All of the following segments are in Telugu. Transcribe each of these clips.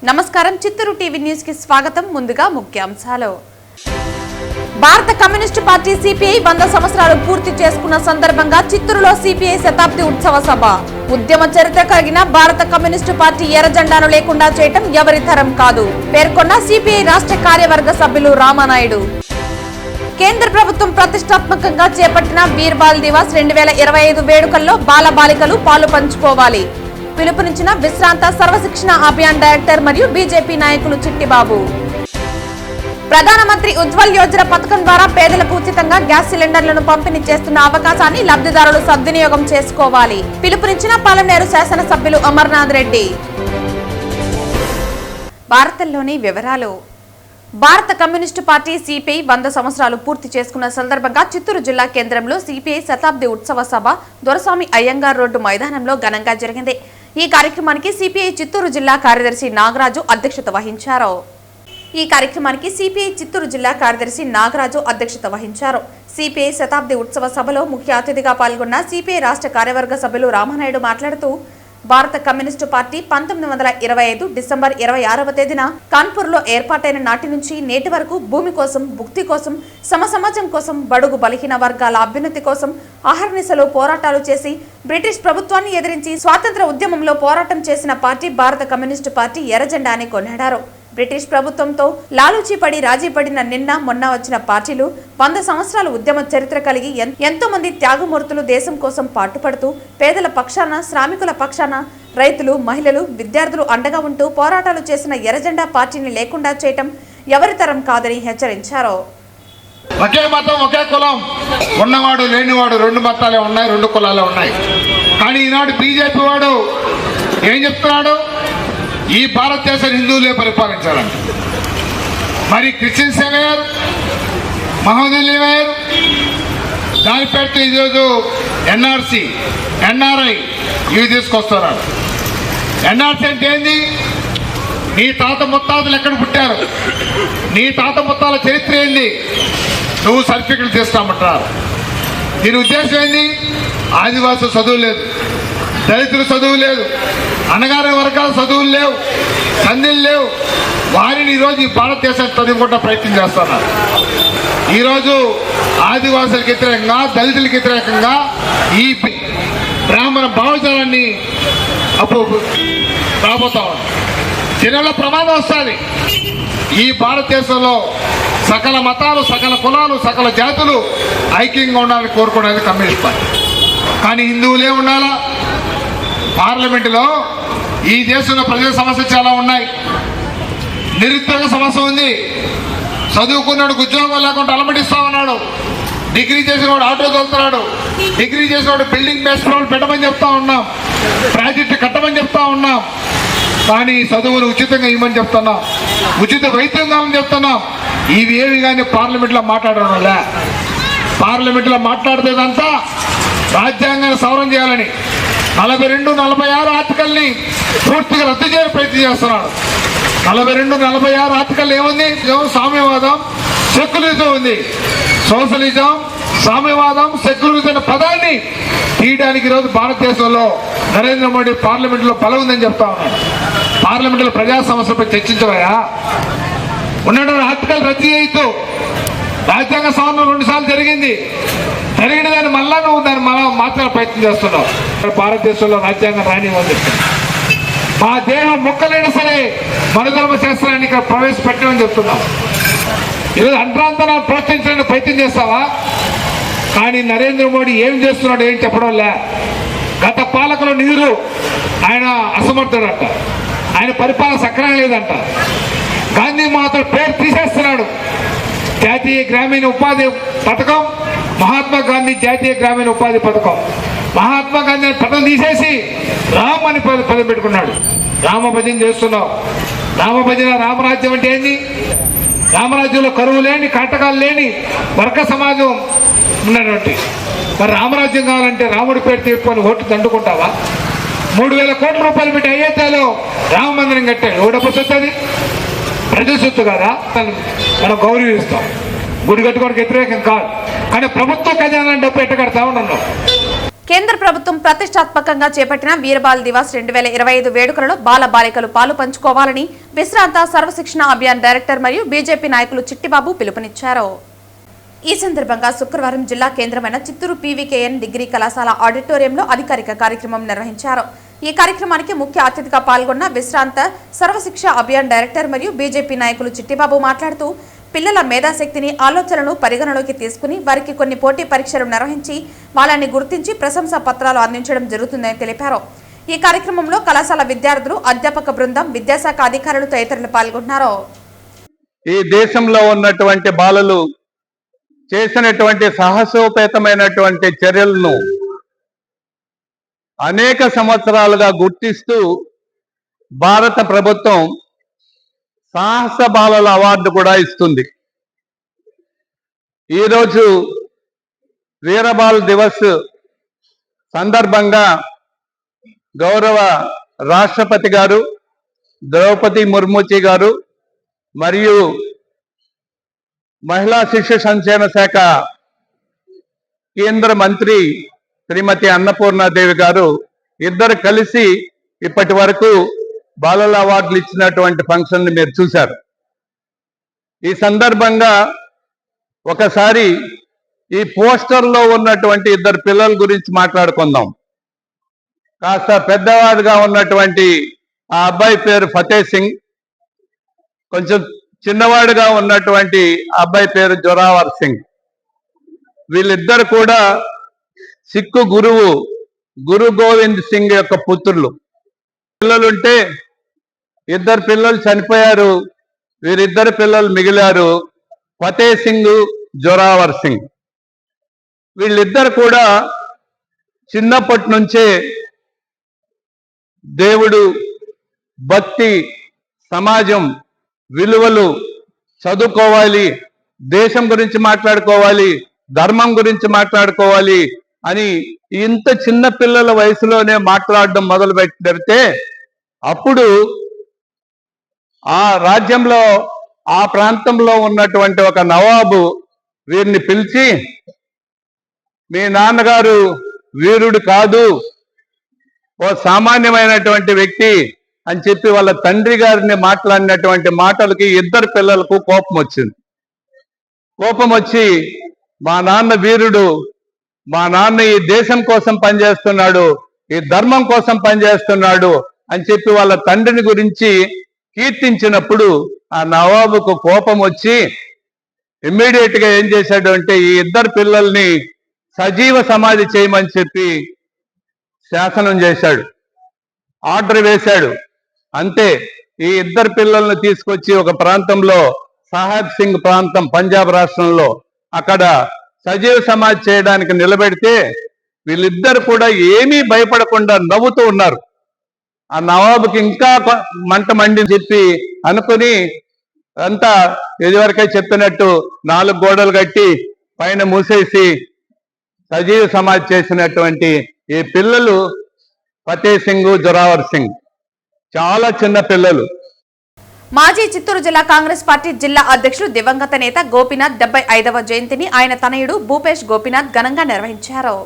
నమస్కారం చిత్తూరు టీవీ న్యూస్ కి స్వాగతం. ముందుగా ముఖ్యాంశాలు. భారత కమ్యూనిస్టు పార్టీ సిపిఐ 100 సంవత్సరాలు పూర్తి చేసుకున్న సందర్భంగా చిత్తూరులో సిపిఐ శతాబ్ది ఉత్సవ సభ. ఉద్యమ చరిత్ర కలిగిన భారత కమ్యూనిస్టు పార్టీ ఎర్ర జెండాను లేకుండా చేయటం ఎవరి తరం కాదు పేర్కొన్న సిపిఐ రాష్ట్ర కార్యవర్గ సభ్యులు రామానాయుడు. కేంద్ర ప్రభుత్వం ప్రతిష్టాత్మకంగా చేపట్టిన వీర్ బాల్ దివాస్ 2025 వేడుకల్లో బాలబాలికలు పాలు పంచుకోవాలి పిలుపునిచ్చిన విశ్రాంత సర్వశిక్షణ అభియాన్ డైరెక్టర్ మరియు బీజేపీ నాయకులు చిట్టిబాబు. ప్రధానమంత్రి ఉజ్వల్ యోజన పథకం ద్వారా పేదలకు ఉచితంగా గ్యాస్ సిలిండర్లను పంపిణీ చేస్తున్న అవకాశాన్ని లబ్ధిదారులు సద్వినియోగం చేసుకోవాలి పిలుపునిచ్చిన పాలనేరు శాసనసభ్యులు అమర్నాథ్ రెడ్డి. వార్తల్లోని వివరాలు. భారత కమ్యూనిస్టు పార్టీ సిపిఐ 100 సంవత్సరాలు పూర్తి చేసుకున్న సందర్భంగా చిత్తూరు జిల్లా కేంద్రంలో సిపిఐ శతాబ్ది ఉత్సవ సభ దొరస్వామి అయ్యంగార్ రోడ్డు మైదానంలో ఘనంగా జరిగింది. ఈ కార్యక్రమానికి సిపిఐ చిత్తూరు జిల్లా కార్యదర్శి నాగరాజు అధ్యక్షత వహించారు. సిపిఐ శతాబ్ది ఉత్సవ సభలో ముఖ్య అతిథిగా పాల్గొన్న సిపిఐ రాష్ట్ర కార్యవర్గ సభ్యులు రామానాయుడు మాట్లాడుతూ భారత కమ్యూనిస్టు పార్టీ 1925 డిసెంబర్ 26వ తేదీన కాన్పూర్లో ఏర్పాటైన నాటి నుంచి నేటి వరకు భూమి కోసం, భుక్తి కోసం, సమాజం కోసం, బడుగు బలహీన వర్గాల అభ్యున్నతి కోసం అహర్నిశలు పోరాటాలు చేసి బ్రిటిష్ ప్రభుత్వాన్ని ఎదిరించి స్వాతంత్ర ఉద్యమంలో పోరాటం చేసిన పార్టీ భారత కమ్యూనిస్టు పార్టీ ఎర్ర జెండా అని కొనియాడారు. బ్రిటిష్ ప్రభుత్వంతో లాలూచీ పడి రాజీ పడిన నిన్న మొన్న వచ్చిన పార్టీలు 100 సంవత్సరాల ఉద్యమ చరిత్ర కలిగి ఎంతో మంది త్యాగమూర్తులు దేశం కోసం పాటుపడుతూ పేదల పక్షాన, శ్రామికుల పక్షాన, రైతులు, మహిళలు, విద్యార్థులు అండగా ఉంటూ పోరాటాలు చేసిన ఎర్రజెండా పార్టీని లేకుండా చేయటం ఎవరి తరం కాదని హెచ్చరించారు. ఒకే మతం, ఒకే కులం, ఉన్నవాడు లేనివాడు, 2 మతాలే ఉన్నాయి, 2 కులాలే ఉన్నాయి. కానీ ఈనాడు బీజేపీ వాడు ఏం చెప్తున్నాడు? ఈ భారతదేశం హిందువులే పరిపాలించాలంట. మరి క్రిస్టియన్స్ వేరు, మహమ్మదీలు వేరు. దాని పేరుతో ఈరోజు ఎన్ఆర్సీ, ఎన్ఆర్ఐ ఇవి తీసుకొస్తున్నారు. ఎన్ఆర్సీ అంటే ఏంది? నీ తాత ముత్తాతలు ఎక్కడ పుట్టారు, నీ తాత ముత్తాల చరిత్ర ఏంది, నువ్వు సర్టిఫికెట్లు తీస్తామంటారు. దీని ఉద్దేశం ఏంది? ఆదివాసులు చదువు లేదు, దళితులు చదువు లేదు, అణగారిన వర్గాల చదువులు లేవు, సంధులు లేవు. వారిని ఈరోజు ఈ భారతదేశాన్ని తొలగించుకుంటా ప్రయత్నం చేస్తున్నారు. ఈరోజు ఆదివాసులకు వ్యతిరేకంగా, దళితులకు వ్యతిరేకంగా ఈ బ్రాహ్మణ భావజాలాన్ని రాబోతా ఉంది. దీనివల్ల ప్రమాదం వస్తుంది. ఈ భారతదేశంలో సకల మతాలు, సకల కులాలు, సకల జాతులు ఐక్యంగా ఉండాలని కోరుకునేది కమ్యూనిస్ట్ పార్టీ. కానీ హిందువులే ఉండాలా? పార్లమెంటులో ఈ దేశంలో ప్రజల సమస్యలు చాలా ఉన్నాయి. నిరుద్యోగ సమస్య ఉంది. చదువుకున్నాడు ఉద్యోగం లేకుండా అలమటిస్తా ఉన్నాడు. డిగ్రీ చేసినవాడు ఆటో తోలుతున్నాడు. డిగ్రీ చేసినవాడు బిల్డింగ్ మేస్త్రీలు పెట్టమని చెప్తా ఉన్నాం, ప్రాజెక్టు కట్టమని చెప్తా ఉన్నాం. కానీ చదువును ఉచితంగా ఇవ్వమని చెప్తున్నాం, ఉచిత వైద్యం కావాలని చెప్తున్నాం. ఇవి ఏవి కానీ పార్లమెంట్లో మాట్లాడడంలే. పార్లమెంట్లో మాట్లాడితేదంతా రాజ్యాంగాన్ని సవరణ చేయాలని 42, 46 ఆర్టికల్ని పూర్తిగా రద్దు చేయడానికి ప్రయత్నం చేస్తున్నాడు. 42, 46 ఆర్టికల్ ఏముంది? సామ్యవాదం, సెక్యులరిజం ఉంది. సోషలిజం, సామ్యవాదం, సెక్యులరిజం అనే పదాన్ని తీయడానికి ఈరోజు భారతదేశంలో నరేంద్ర మోడీ పార్లమెంట్లో బలం ఉందని చెప్తా ఉన్నాడు. పార్లమెంట్లో ప్రజా సమస్యలపై చర్చించవయా? ఉన్న ఆర్టికల్ రద్దు చేయొద్దు. రాజ్యాంగ సవరణ 2 సార్లు జరిగింది. జరిగిన దాన్ని మళ్ళా నువ్వు దాన్ని మళ్ళా మాత్రమే ప్రయత్నం చేస్తున్నావు. భారతదేశంలో రాజ్యాంగం రానివ్వని చెప్తున్నావు. మా దేహం మొక్కలైనా సరే మనుధర్మ శాస్త్రాన్ని ఇక్కడ ప్రవేశపెట్టమని చెప్తున్నావు. ఈరోజు అంతరాంతరాన్ని ప్రోత్సహించడానికి ప్రయత్నం చేస్తావా? కానీ నరేంద్ర మోడీ ఏం చేస్తున్నాడు ఏం చెప్పడం లే. గత పాలకుల నీరు ఆయన అసమర్థుడంట, ఆయన పరిపాలన సక్రమం లేదంట. గాంధీ మహాత్ముడు పేరు తీసేస్తున్నాడు. జాతీయ గ్రామీణ ఉపాధి పథకం, మహాత్మా గాంధీ జాతీయ గ్రామీణ ఉపాధి పథకం. మహాత్మా గాంధీ పదం తీసేసి రామ్ అని పదం పెట్టుకున్నాడు. రామభజన చేస్తున్నావు. రామభజన, రామరాజ్యం అంటే ఏంది? రామరాజ్యంలో కరువు లేని, కాటకాలు లేని వర్గ సమాజం ఉన్నటువంటి మరి రామరాజ్యం కావాలంటే రాముడి పేరు తీసుకొని ఓట్లు దండుకుంటావా? 3,000 కోట్ల రూపాయలు పెట్టి అయోధ్యలో రామ మందిరం కట్టాడు. ఓ డబ్బు సొత్తది, ప్రజల సొత్తు కదా. మనం గౌరవిస్తాం, గుడి కట్టుకోవడానికి వ్యతిరేకం కాదు. కానీ ప్రభుత్వ ఖజానా డబ్బు ఎట్ట కడతా ఉన్నాం. కేంద్ర ప్రభుత్వం ప్రతిష్టాత్మకంగా చేపట్టిన వీరబాల్ దివాస్ 2025 వేడుకలలో బాల బాలికలు పాలు పంచుకోవాలని విశ్రాంత సర్వశిక్షణ అభియాన్ డైరెక్టర్ మరియు బీజేపీ నాయకులు చిట్టిబాబు పిలుపునిచ్చారు. ఈ సందర్భంగా శుక్రవారం జిల్లా కేంద్రమైన చిత్తూరు పీవీకేఎన్ డిగ్రీ కళాశాల ఆడిటోరియంలో అధికారిక కార్యక్రమం నిర్వహించారు. ఈ కార్యక్రమానికి ముఖ్య అతిథిగా పాల్గొన్న విశ్రాంత సర్వశిక్ష అభియాన్ డైరెక్టర్ మరియు బీజేపీ నాయకులు చిట్టిబాబు మాట్లాడుతూ పిల్లల మేధాశక్తిని ఆలోచనలను పరిగణలోకి తీసుకుని వారికి కొన్ని పోటీ పరీక్షలు నిర్వహించి వాళ్ళని గుర్తించి ప్రశంసా పత్రాలు అందించడం జరుగుతుందని తెలిపారు. ఈ కార్యక్రమంలో కళాశాల విద్యార్థులు, అధ్యాపక బృందం, విద్యాశాఖ అధికారులు తదితరులు పాల్గొన్నారు. ఈ దేశంలో ఉన్నటువంటి బాలలు చేసినటువంటి సాహసోపేతమైనటువంటి చర్యలను అనేక సంవత్సరాలుగా గుర్తిస్తూ భారత ప్రభుత్వం సాహస బాలల అవార్డు కూడా ఇస్తుంది. ఈరోజు వీరబాల్ దివస్ సందర్భంగా గౌరవ రాష్ట్రపతి గారు ద్రౌపది ముర్ముజీ గారు మరియు మహిళా శిశు సంక్షేమ శాఖ కేంద్ర మంత్రి శ్రీమతి అన్నపూర్ణాదేవి గారు ఇద్దరు కలిసి ఇప్పటి వరకు బాలల అవార్డులు ఇచ్చినటువంటి ఫంక్షన్ ని మీరు చూశారు. ఈ సందర్భంగా ఒకసారి ఈ పోస్టర్లో ఉన్నటువంటి ఇద్దరు పిల్లల గురించి మాట్లాడుకుందాం. కాస్త పెద్దవాడుగా ఉన్నటువంటి ఆ అబ్బాయి పేరు ఫతే సింగ్, కొంచెం చిన్నవాడుగా ఉన్నటువంటి అబ్బాయి పేరు జొరావర్ సింగ్. వీళ్ళిద్దరు కూడా సిక్కు గురువు గురు గోవింద్ సింగ్ యొక్క పుత్రులు. పిల్లలుంటే ఇద్దరు పిల్లలు చనిపోయారు, వీరిద్దరు పిల్లలు మిగిలారు, ఫతే సింగ్, జొరావర్ సింగ్. వీళ్ళిద్దరు కూడా చిన్నప్పటి నుంచే దేవుడు, భక్తి, సమాజం విలువలు చదువుకోవాలి, దేశం గురించి మాట్లాడుకోవాలి, ధర్మం గురించి మాట్లాడుకోవాలి అని ఇంత చిన్న పిల్లల వయసులోనే మాట్లాడడం మొదలు పెడితే అప్పుడు ఆ రాజ్యంలో ఆ ప్రాంతంలో ఉన్నటువంటి ఒక నవాబు వీరిని పిలిచి, మీ నాన్నగారు వీరుడు కాదు, ఓ సామాన్యమైనటువంటి వ్యక్తి అని చెప్పి వాళ్ళ తండ్రి గారిని మాట్లాడినటువంటి మాటలకి ఇద్దరు పిల్లలకు కోపం వచ్చింది. కోపం వచ్చి, మా నాన్న వీరుడు, మా నాన్న ఈ దేశం కోసం పనిచేస్తున్నాడు, ఈ ధర్మం కోసం పనిచేస్తున్నాడు అని చెప్పి వాళ్ళ తండ్రిని గురించి కీర్తించినప్పుడు ఆ నవాబుకు కోపం వచ్చి ఇమ్మీడియట్ గా ఏం చేశాడు అంటే ఈ ఇద్దరు పిల్లల్ని సజీవ సమాధి చేయమని చెప్పి శాసనం చేశాడు, ఆర్డర్ వేశాడు. అంతే, ఈ ఇద్దరు పిల్లల్ని తీసుకొచ్చి ఒక ప్రాంతంలో సాహెబ్ సింగ్ ప్రాంతం పంజాబ్ రాష్ట్రంలో అక్కడ సజీవ సమాధి చేయడానికి నిలబెడితే వీళ్ళిద్దరు కూడా ఏమీ భయపడకుండా నవ్వుతూ ఉన్నారు. ఆ నవాబుకి ఇంకా మంట మండి చెప్పి అనుకుని అంతా ఇదివరకే చెప్పినట్టు 4 గోడలు కట్టి పైన మూసేసి సజీవ సమాధి చేసినటువంటి ఈ పిల్లలు ఫతే సింగ్, జొరావర్ సింగ్ చాలా చిన్న పిల్లలు. మాజీ చిత్తూరు జిల్లా కాంగ్రెస్ పార్టీ జిల్లా అధ్యక్షులు దివంగత నేత గోపీనాథ్ 75వ జయంతిని ఆయన తనయుడు భూపేష్ గోపీనాథ్ ఘనంగా నిర్వహించారు.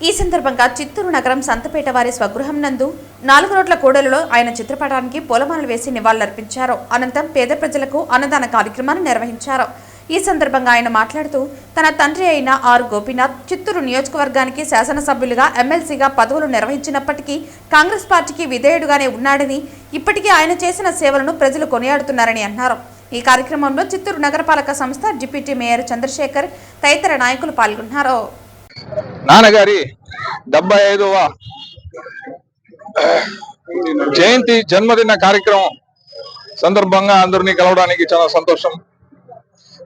ఈ సందర్భంగా చిత్తూరు నగరం సంతపేట వారి స్వగృహం నందు 4 రోడ్ల కూడలిలో ఆయన చిత్రపటానికి పూలమాలలు వేసి నివాళులర్పించారు. అనంతరం పేద ప్రజలకు అన్నదాన కార్యక్రమాన్ని నిర్వహించారు. ఈ సందర్భంగా ఆయన మాట్లాడుతూ తన తండ్రి అయిన ఆర్ గోపీనాథ్ చిత్తూరు నియోజకవర్గానికి శాసనసభ్యులుగా, ఎమ్మెల్సీగా పదవులు నిర్వహించినప్పటికీ కాంగ్రెస్ పార్టీకి విధేయుడుగానే ఉన్నాడని, ఇప్పటికీ ఆయన చేసిన సేవలను ప్రజలు కొనియాడుతున్నారని అన్నారు. ఈ కార్యక్రమంలో చిత్తూరు నగరపాలక సంస్థ డిప్యూటీ మేయర్ చంద్రశేఖర్ తదితర నాయకులు పాల్గొన్నారు. నాన్నగారి 75వ జయంతి జన్మదిన కార్యక్రమం సందర్భంగా అందరినీ కలవడానికి చాలా సంతోషం.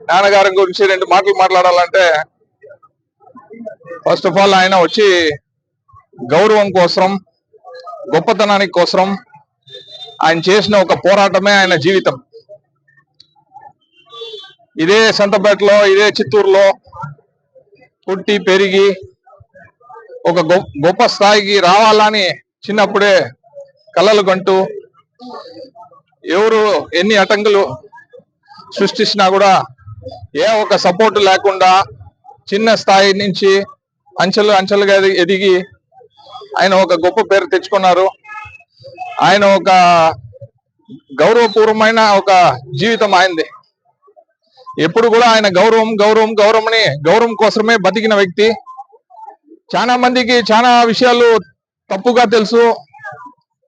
నాన్నగారి గురించి 2 మాటలు మాట్లాడాలంటే, ఫస్ట్ ఆఫ్ ఆల్ ఆయన వచ్చి గౌరవం కోసం, గొప్పతనానికి కోసం ఆయన చేసిన ఒక పోరాటమే ఆయన జీవితం. ఇదే సంతపేటలో, ఇదే చిత్తూరులో పుట్టి పెరిగి ఒక గొప్ప స్థాయికి రావాలని చిన్నప్పుడే కలలు కంటూ ఎవరు ఎన్ని అటంకులు సృష్టించినా కూడా ఏ ఒక సపోర్ట్ లేకుండా చిన్న స్థాయి నుంచి అంచెలుగా ఎదిగి ఆయన ఒక గొప్ప పేరు తెచ్చుకున్నారు. ఆయన ఒక గౌరవపూర్వమైన ఒక జీవితం ఆయనది. ఎప్పుడు కూడా ఆయన గౌరవం కోసమే బతికిన వ్యక్తి. చాలా మందికి చాలా విషయాలు తప్పుగా తెలుసు,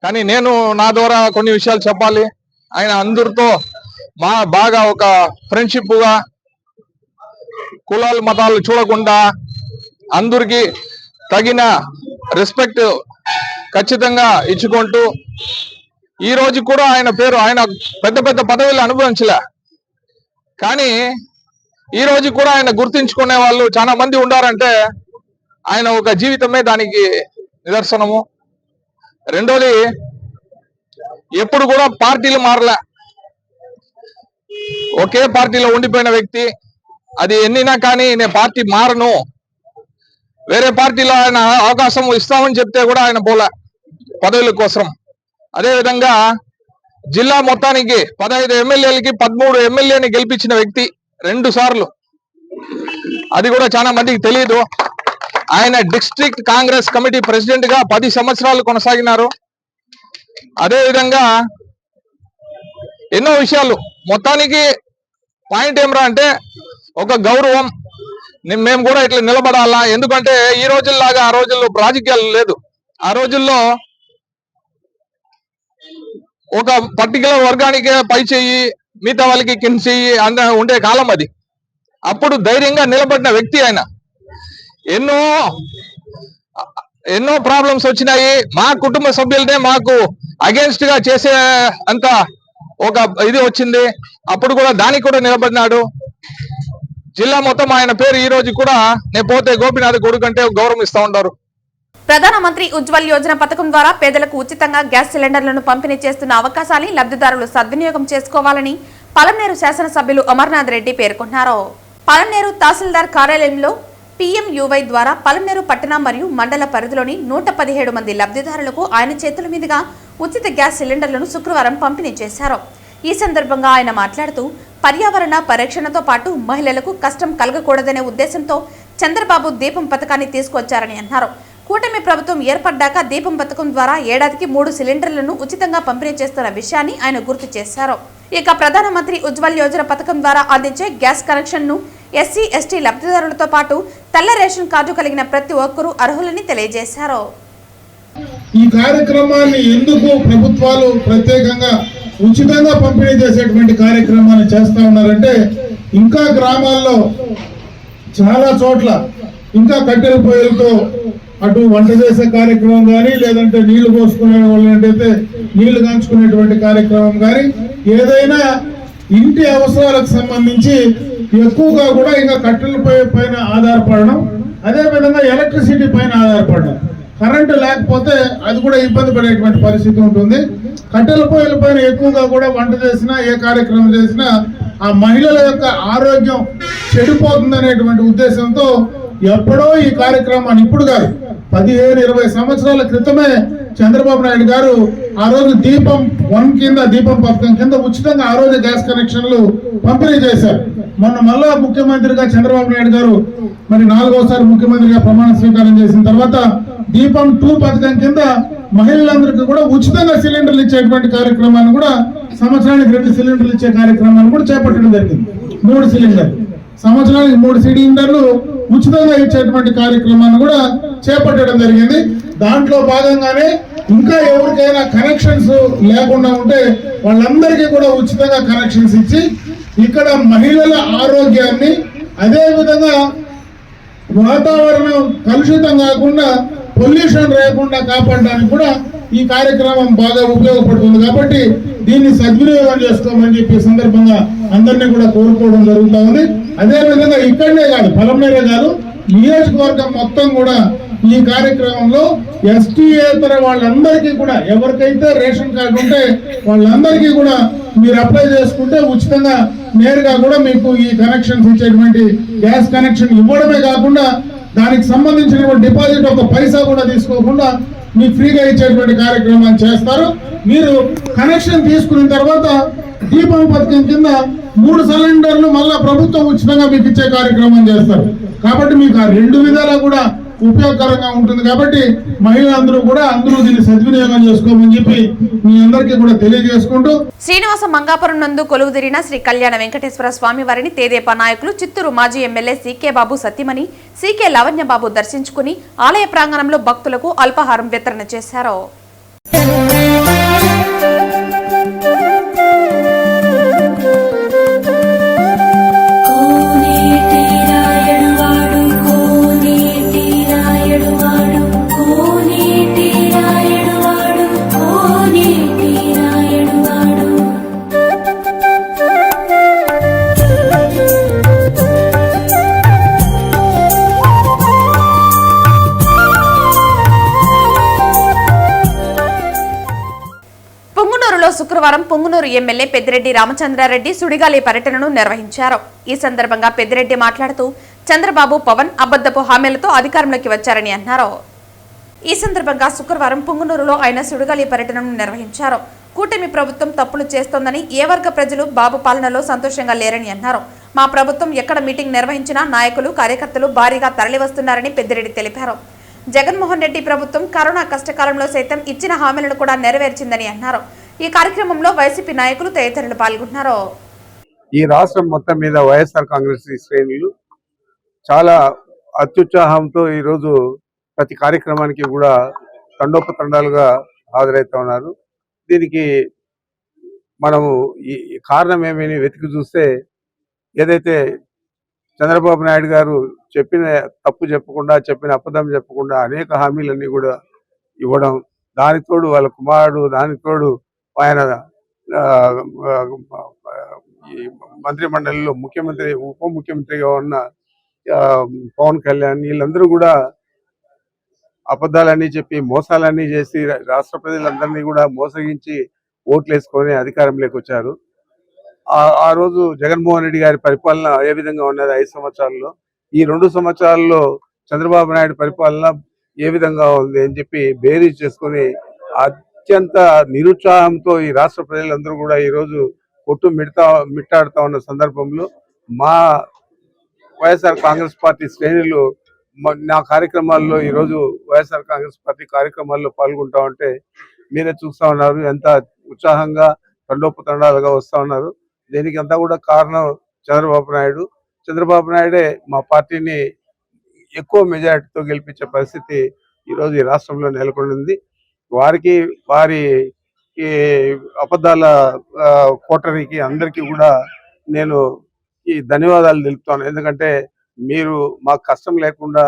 కానీ నేను నా ద్వారా కొన్ని విషయాలు చెప్పాలి. ఆయన అందరితో బాగా ఒక ఫ్రెండ్షిప్ గా, కులాలు మతాలు చూడకుండా అందరికి తగిన రెస్పెక్ట్ ఖచ్చితంగా ఇచ్చుకుంటూ, ఈ రోజు కూడా ఆయన పేరు, ఆయన పెద్ద పెద్ద పదవులు అనుభవించలే, కానీ ఈ రోజు కూడా ఆయన గుర్తించుకునే వాళ్ళు చాలా మంది ఉండారంటే ఆయన ఒక జీవితమే దానికి నిదర్శనము. రెండోది, ఎప్పుడు కూడా పార్టీలు మారలే, ఒకే పార్టీలో ఉండిపోయిన వ్యక్తి. అది ఎన్నినా కానీ నేను పార్టీ మారను, వేరే పార్టీలో ఆయన అవకాశం ఇస్తామని చెప్తే కూడా ఆయన పోలే పదవుల కోసం. అదే విధంగా జిల్లా మొత్తానికి 15 ఎమ్మెల్యేలకి 13 ఎమ్మెల్యేని గెలిపించిన వ్యక్తి 2 సార్లు. అది కూడా చాలా మందికి తెలియదు. ఆయన డిస్ట్రిక్ట్ కాంగ్రెస్ కమిటీ ప్రెసిడెంట్ గా 10 సంవత్సరాలు కొనసాగినారు. అదే విధంగా ఎన్నో విషయాలు. మొత్తానికి పాయింట్ ఏమరా అంటే ఒక గౌరవం. మేము కూడా ఇట్లా నిలబడాలా, ఎందుకంటే ఈ రోజుల్లాగా ఆ రోజుల్లో రాజకీయాలు లేదు. ఆ రోజుల్లో ఒక పర్టికులర్ వర్గానికే పై చెయ్యి, మిగతా వాళ్ళకి కింద చెయ్యి అన్న ఉండే కాలం అది. అప్పుడు ధైర్యంగా నిలబడిన వ్యక్తి ఆయన. ఎన్నో ప్రాబ్లమ్స్ వచ్చినాయి. మా కుటుంబ సభ్యులనే మాకు అగేన్స్ట్ గా చేసే అంత ఒక ఇది వచ్చింది. అప్పుడు కూడా దానికి కూడా నిలబడినాడు. జిల్లా మొత్తం ఆయన పేరు ఈ రోజు కూడా నేను పోతే గోపినాథ్ కొడుకు అంటే గౌరవం ఇస్తా ఉంటారు. ప్రధానమంత్రి ఉజ్వల్ యోజన పథకం ద్వారా పేదలకు ఉచితంగా గ్యాస్ సిలిండర్లను పంపిణీ చేస్తున్న అవకాశాన్ని లబ్ధిదారులు సద్వినియోగం చేసుకోవాలని పలమనేరు శాసనసభ్యులు అమర్నాథ్ రెడ్డి పేర్కొన్నారు. పలమనేరు తహసీల్దార్ కార్యాలయంలో PMUY ద్వారా పలమనేరు పట్టణ మరియు మండల పరిధిలోని 117 మంది లబ్ధిదారులకు ఆయన చేతుల మీదుగా ఉచిత గ్యాస్ సిలిండర్లను శుక్రవారం పంపిణీ చేశారు. ఈ సందర్భంగా ఆయన మాట్లాడుతూ పర్యావరణ పరిరక్షణతో పాటు మహిళలకు కష్టం కలగకూడదనే ఉద్దేశంతో చంద్రబాబు దీపం పథకాన్ని తీసుకొచ్చారని అన్నారు. కూటమి ప్రభుత్వం ఏర్పడ్డాక దీపం పథకం ద్వారా ఏడాదికి 3 సిలిండర్లను ఉచితంగా పంపిణీ చేస్తున్న విషయాన్ని ఆయన గుర్తు చేశారు. ఇక ప్రధానమంత్రి ఉజ్వల్ యోజన పథకం ద్వారా అందించే గ్యాస్ కనెక్షన్ ను SC, ST లబ్ధిదారులతో పాటు తెల్ల రేషన్ కార్డు కలిగిన ప్రతి ఒక్కరూ అర్హులని తెలియజేశారు. ఈ కార్యక్రమాన్ని ఎందుకు ప్రభుత్వాలు ప్రత్యేకంగా ఉచితంగా పంపిణీ చేసేటువంటి కార్యక్రమాన్ని చేస్తా ఉన్నారంటే, ఇంకా గ్రామాల్లో చాలా చోట్ల ఇంకా కట్టెల పొయ్యిలతో అటు వంట చేసే కార్యక్రమం కానీ, లేదంటే నీళ్లు పోసుకునే వాళ్ళంటైతే నీళ్లు కాంచుకునేటువంటి కార్యక్రమం కానీ, ఏదైనా ఇంటి అవసరాలకు సంబంధించి ఎక్కువగా కూడా ఇంకా కట్టెల పొయ్యి పైన ఆధారపడడం, అదే విధంగా ఎలక్ట్రిసిటీ పైన ఆధారపడడం. కరెంటు లేకపోతే అది కూడా ఇబ్బంది పడేటువంటి పరిస్థితి ఉంటుంది. కట్టెల పొయ్యిల పైన ఎక్కువగా కూడా వంట చేసినా, ఏ కార్యక్రమం చేసినా ఆ మహిళల యొక్క ఆరోగ్యం చెడిపోతుందనేటువంటి ఉద్దేశంతో ఎప్పుడో ఈ కార్యక్రమాన్ని, ఇప్పుడు కాదు 15-20 సంవత్సరాల క్రితమే చంద్రబాబు నాయుడు గారు ఆ రోజు దీపం 1 కింద, దీపం పథకం కింద ఉచితంగా ఆ రోజు గ్యాస్ కనెక్షన్లు పంపిణీ చేశారు. మొన్న మళ్ళా ముఖ్యమంత్రిగా చంద్రబాబు నాయుడు గారు మరి 4వసారి ముఖ్యమంత్రిగా ప్రమాణ స్వీకారం చేసిన తర్వాత దీపం 2 పథకం కింద మహిళలందరికీ కూడా ఉచితంగా సిలిండర్లు ఇచ్చేటువంటి కార్యక్రమాన్ని కూడా, సంవత్సరానికి 2 సిలిండర్లు ఇచ్చే కార్యక్రమాన్ని కూడా చేపట్టడం జరిగింది. 3 సిలిండర్లు సంవత్సరానికి 3 సిలిండర్లు ఉచితంగా ఇచ్చేటువంటి కార్యక్రమాన్ని కూడా చేపట్టడం జరిగింది. దాంట్లో భాగంగానే ఇంకా ఎవరికైనా కనెక్షన్స్ లేకుండా ఉంటే వాళ్ళందరికీ కూడా ఉచితంగా కనెక్షన్స్ ఇచ్చి ఇక్కడ మహిళల ఆరోగ్యాన్ని, అదే విధంగా వాతావరణం కలుషితం కాకుండా, పొల్యూషన్ లేకుండా కాపాడడానికి కూడా ఈ కార్యక్రమం బాగా ఉపయోగపడుతుంది. కాబట్టి దీన్ని సద్వినియోగం చేసుకోమని చెప్పి సందర్భంగా అందరినీ కూడా కోరుకోవడం జరుగుతూ ఉంది. అదే విధంగా ఇక్కడనే కాదు, పలమనేరే కాదు, నియోజకవర్గం మొత్తం కూడా ఈ కార్యక్రమంలో STఏతర వాళ్ళందరికీ కూడా, ఎవరికైతే రేషన్ కార్డు ఉంటే వాళ్ళందరికీ కూడా మీరు అప్లై చేసుకుంటే ఉచితంగా నేరుగా కూడా మీకు ఈ కనెక్షన్స్ ఇచ్చేటువంటి గ్యాస్ కనెక్షన్ ఇవ్వడమే కాకుండా దానికి సంబంధించినటువంటి డిపాజిట్ ఒక పైసా కూడా తీసుకోకుండా మీకు ఫ్రీగా ఇచ్చేటువంటి కార్యక్రమాన్ని చేస్తారు. మీరు కనెక్షన్ తీసుకున్న తర్వాత దీపం పథకం కింద 3 సిలిండర్లు మళ్ళా ప్రభుత్వం ఉచితంగా మీకు ఇచ్చే కార్యక్రమం చేస్తారు. కాబట్టి మీకు ఆ 2 విధాలా కూడా ఉపయోగకరంగా ఉంటుంది కాబట్టి మహిళలందరూ కూడా అందరూ దీన్ని సద్వినియోగం చేసుకోమని చెప్పి మీ అందరికీ కూడా తెలియజేసుకుంటూ శ్రీనివాస మంగాపురం నందు కొలువుదీరిన శ్రీ కళ్యాణ వెంకటేశ్వర స్వామి వారిని తెదేపా నాయకులు చిత్తూరు మాజీ ఎమ్మెల్యే సీకే బాబు సత్యమణి సీకే లావణ్యబాబు దర్శించుకుని ఆలయ ప్రాంగణంలో భక్తులకు అల్పాహారం వితరణ చేశారు. శుక్రవారం పొంగునూరు ఎమ్మెల్యే పెద్దిరెడ్డి రామచంద్రారెడ్డి సుడిగాలి పర్యటనను నిర్వహించారు. ఈ సందర్భంగా పెద్దిరెడ్డి మాట్లాడుతూ చంద్రబాబు పవన్ అబద్ధపు హామీలతో అధికారంలోకి వచ్చారని అన్నారు. ఈ సందర్భంగా శుక్రవారం పొంగునూరులో ఆయన సుడిగాలి పర్యటనను నిర్వహించారు. కూటమి ప్రభుత్వం తప్పులు చేస్తోందని ఏ వర్గ ప్రజలు బాబు పాలనలో సంతోషంగా లేరని అన్నారు. మా ప్రభుత్వం ఎక్కడ మీటింగ్ నిర్వహించినా నాయకులు కార్యకర్తలు భారీగా తరలివస్తున్నారని పెద్దిరెడ్డి తెలిపారు. జగన్మోహన్ రెడ్డి ప్రభుత్వం కరోనా కష్టకాలంలో సైతం ఇచ్చిన హామీలను కూడా నెరవేర్చిందని అన్నారు. ఈ కార్యక్రమంలో వైసీపీ నాయకులు తదితరులు పాల్గొన్నారు. ఈ రాష్ట్రం మొత్తం మీద వైఎస్ఆర్ కాంగ్రెస్ శ్రేణులు చాలా అత్యుత్సాహంతో ఈరోజు ప్రతి కార్యక్రమానికి కూడా తండోపతండాలుగా హాజరవుతా ఉన్నారు. దీనికి మనము ఈ కారణం ఏమని వెతికి చూస్తే ఏదైతే చంద్రబాబు నాయుడు గారు చెప్పిన తప్పు చెప్పకుండా చెప్పిన అబద్ధం చెప్పకుండా అనేక హామీలన్నీ కూడా ఇవ్వడం, దానితోడు వాళ్ళ కుమారుడు, దానితోడు ఆయన మంత్రిమండలిలో ముఖ్యమంత్రి ఉప ముఖ్యమంత్రిగా ఉన్న పవన్ కళ్యాణ్ వీళ్ళందరూ కూడా అబద్ధాలన్నీ చెప్పి మోసాలన్నీ చేసి రాష్ట్ర ప్రజలందరినీ కూడా మోసగించి ఓట్లు వేసుకొని అధికారంలోకి వచ్చారు. ఆ రోజు జగన్మోహన్ రెడ్డి గారి పరిపాలన ఏ విధంగా ఉన్నది 5 సంవత్సరాల్లో, ఈ 2 సంవత్సరాల్లో చంద్రబాబు నాయుడు పరిపాలన ఏ విధంగా ఉంది అని చెప్పి బేరీజ్ చేసుకొని అత్యంత నిరుత్సాహంతో ఈ రాష్ట్ర ప్రజలందరూ కూడా ఈరోజు కొట్టు మిట్టాడుతా ఉన్న సందర్భంలో మా వైఎస్ఆర్ కాంగ్రెస్ పార్టీ శ్రేణులు నా కార్యక్రమాల్లో ఈరోజు వైఎస్ఆర్ కాంగ్రెస్ పార్టీ కార్యక్రమాల్లో పాల్గొంటా ఉంటే మీరే చూస్తా ఉన్నారు, ఎంత ఉత్సాహంగా తండోపతండాలుగా వస్తా ఉన్నారు. దీనికి అంతా కూడా కారణం చంద్రబాబు నాయుడే మా పార్టీని ఎక్కువ మెజారిటీతో గెలిపించే పరిస్థితి ఈరోజు ఈ రాష్ట్రంలో నెలకొంది. వారి అబద్ధాల కోటరీకి అందరికీ కూడా నేను ఈ ధన్యవాదాలు తెలుపుతాను. ఎందుకంటే మీరు మాకు కష్టం లేకుండా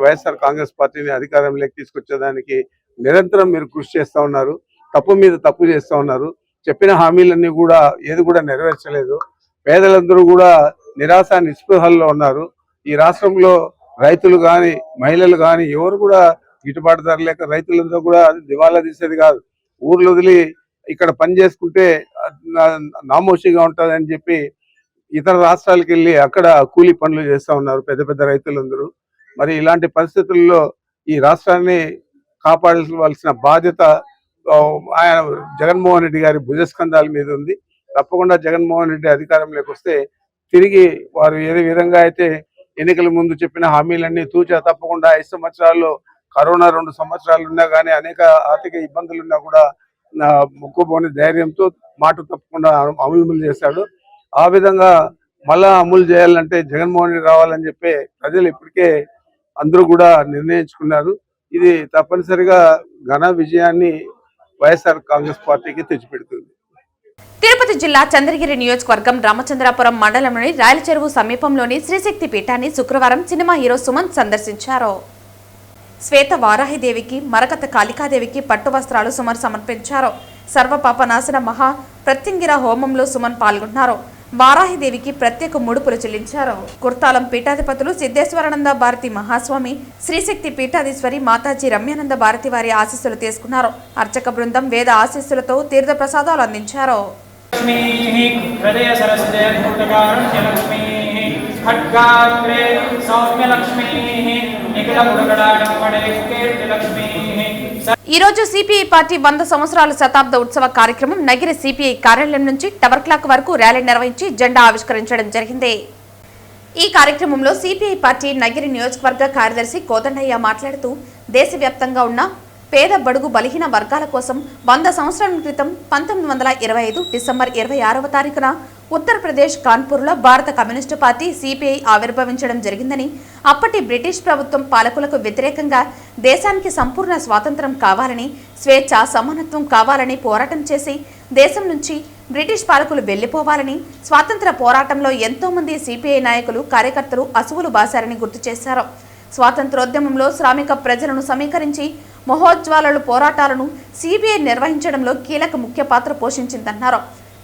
వైఎస్ఆర్ కాంగ్రెస్ పార్టీని అధికారంలోకి తీసుకొచ్చేదానికి నిరంతరం మీరు కృషి చేస్తూ ఉన్నారు. తప్పు మీద తప్పు చేస్తూ ఉన్నారు. చెప్పిన హామీలన్నీ కూడా ఏది కూడా నెరవేర్చలేదు. పేదలందరూ కూడా నిరాశ నిస్పృహల్లో ఉన్నారు. ఈ రాష్ట్రంలో రైతులు కానీ మహిళలు కానీ ఎవరు కూడా గిట్టుబాటు ధర లేక రైతులందరూ కూడా దివాలా తీసేది కాదు. ఊర్లు వదిలి ఇక్కడ పని చేసుకుంటే నామోషిగా ఉంటుందని చెప్పి ఇతర రాష్ట్రాలకు వెళ్ళి అక్కడ కూలీ పనులు చేస్తూ ఉన్నారు పెద్ద పెద్ద రైతులందరూ. మరి ఇలాంటి పరిస్థితుల్లో ఈ రాష్ట్రాన్ని కాపాడాల్సిన బాధ్యత ఆయన జగన్మోహన్ రెడ్డి గారి భుజస్కంధాల మీద ఉంది. తప్పకుండా జగన్మోహన్ రెడ్డి అధికారంలోకి వస్తే తిరిగి వారు ఏ విధంగా అయితే ఎన్నికల ముందు చెప్పిన హామీలన్నీ తూచా తప్పకుండా 5 సంవత్సరాల్లో కరోనా 2 సంవత్సరాలు ఉన్నా కానీ అనేక ఆర్థిక ఇబ్బందులు ఉన్నా కూడా మొక్కుపోని ధైర్యంతో మాట తప్పకుండా అమలు చేశాడు. ఆ విధంగా మళ్ళా అమలు చేయాలంటే జగన్మోహన్ రెడ్డి రావాలని చెప్పి ప్రజలు ఇప్పటికే అందరూ కూడా నిర్ణయించుకున్నారు. ఇది తప్పనిసరిగా ఘన విజయాన్ని వైఎస్ఆర్ కాంగ్రెస్ పార్టీకి తెచ్చిపెడుతుంది. తిరుపతి జిల్లా చంద్రగిరి నియోజకవర్గం రామచంద్రాపురం మండలంలోని రాయల చెరువు సమీపంలోని శ్రీశక్తి పీఠాన్ని శుక్రవారం సినిమా హీరో సుమన్ సందర్శించారు. శ్వేత వారాహిదేవికి మరకత కాళికాదేవికి పట్టు వస్త్రాలు సుమన్ సమర్పించారు. సర్వపాపనాశన మహా ప్రత్యంగిర హోమంలో సుమన్ పాల్గొన్నారు. వారాహిదేవికి ప్రత్యేక ముడుపులు చెల్లించారు. కుర్తాలం పీఠాధిపతులు సిద్ధేశ్వరానంద భారతి మహాస్వామి, శ్రీశక్తి పీఠాధీశ్వరి మాతాజీ రమ్యానంద భారతి వారి ఆశీస్సులు తీసుకున్నారు. అర్చక బృందం వేద ఆశీస్సులతో తీర్థ ప్రసాదాలు అందించారు. ఈ రోజు సిపిఐ పార్టీ 100 సంవత్సరాల శతాబ్ద ఉత్సవ కార్యక్రమం నగిరి సిపిఐ కార్యాలయం నుంచి టవర్ క్లాక్ వరకు ర్యాలీ నిర్వహించి జెండా ఆవిష్కరించడం జరిగింది. ఈ కార్యక్రమంలో సిపిఐ పార్టీ నగిరి నియోజకవర్గ కార్యదర్శి కోదండయ్య మాట్లాడుతూ దేశవ్యాప్తంగా ఉన్న పేద బడుగు బలహీన వర్గాల కోసం 100 సంవత్సరాల క్రితం 1925 డిసెంబర్ 26వ తారీఖున ఉత్తరప్రదేశ్ కాన్పూర్లో భారత కమ్యూనిస్టు పార్టీ సిపిఐ ఆవిర్భవించడం జరిగిందని, అప్పటి బ్రిటిష్ ప్రభుత్వం పాలకులకు వ్యతిరేకంగా దేశానికి సంపూర్ణ స్వాతంత్రం కావాలని, స్వేచ్ఛ సమానత్వం కావాలని పోరాటం చేసి దేశం నుంచి బ్రిటిష్ పాలకులు వెళ్లిపోవాలని, స్వాతంత్ర పోరాటంలో ఎంతో మంది సిపిఐ నాయకులు కార్యకర్తలు అసువులు బాసారని గుర్తు చేశారు. స్వాతంత్రోద్యమంలో శ్రామిక ప్రజలను సమీకరించి మహోజ్వాలలు పోరాటాలను సిపిఐ నిర్వహించడంలో కీలక ముఖ్య పాత్ర పోషించిందన్నారు.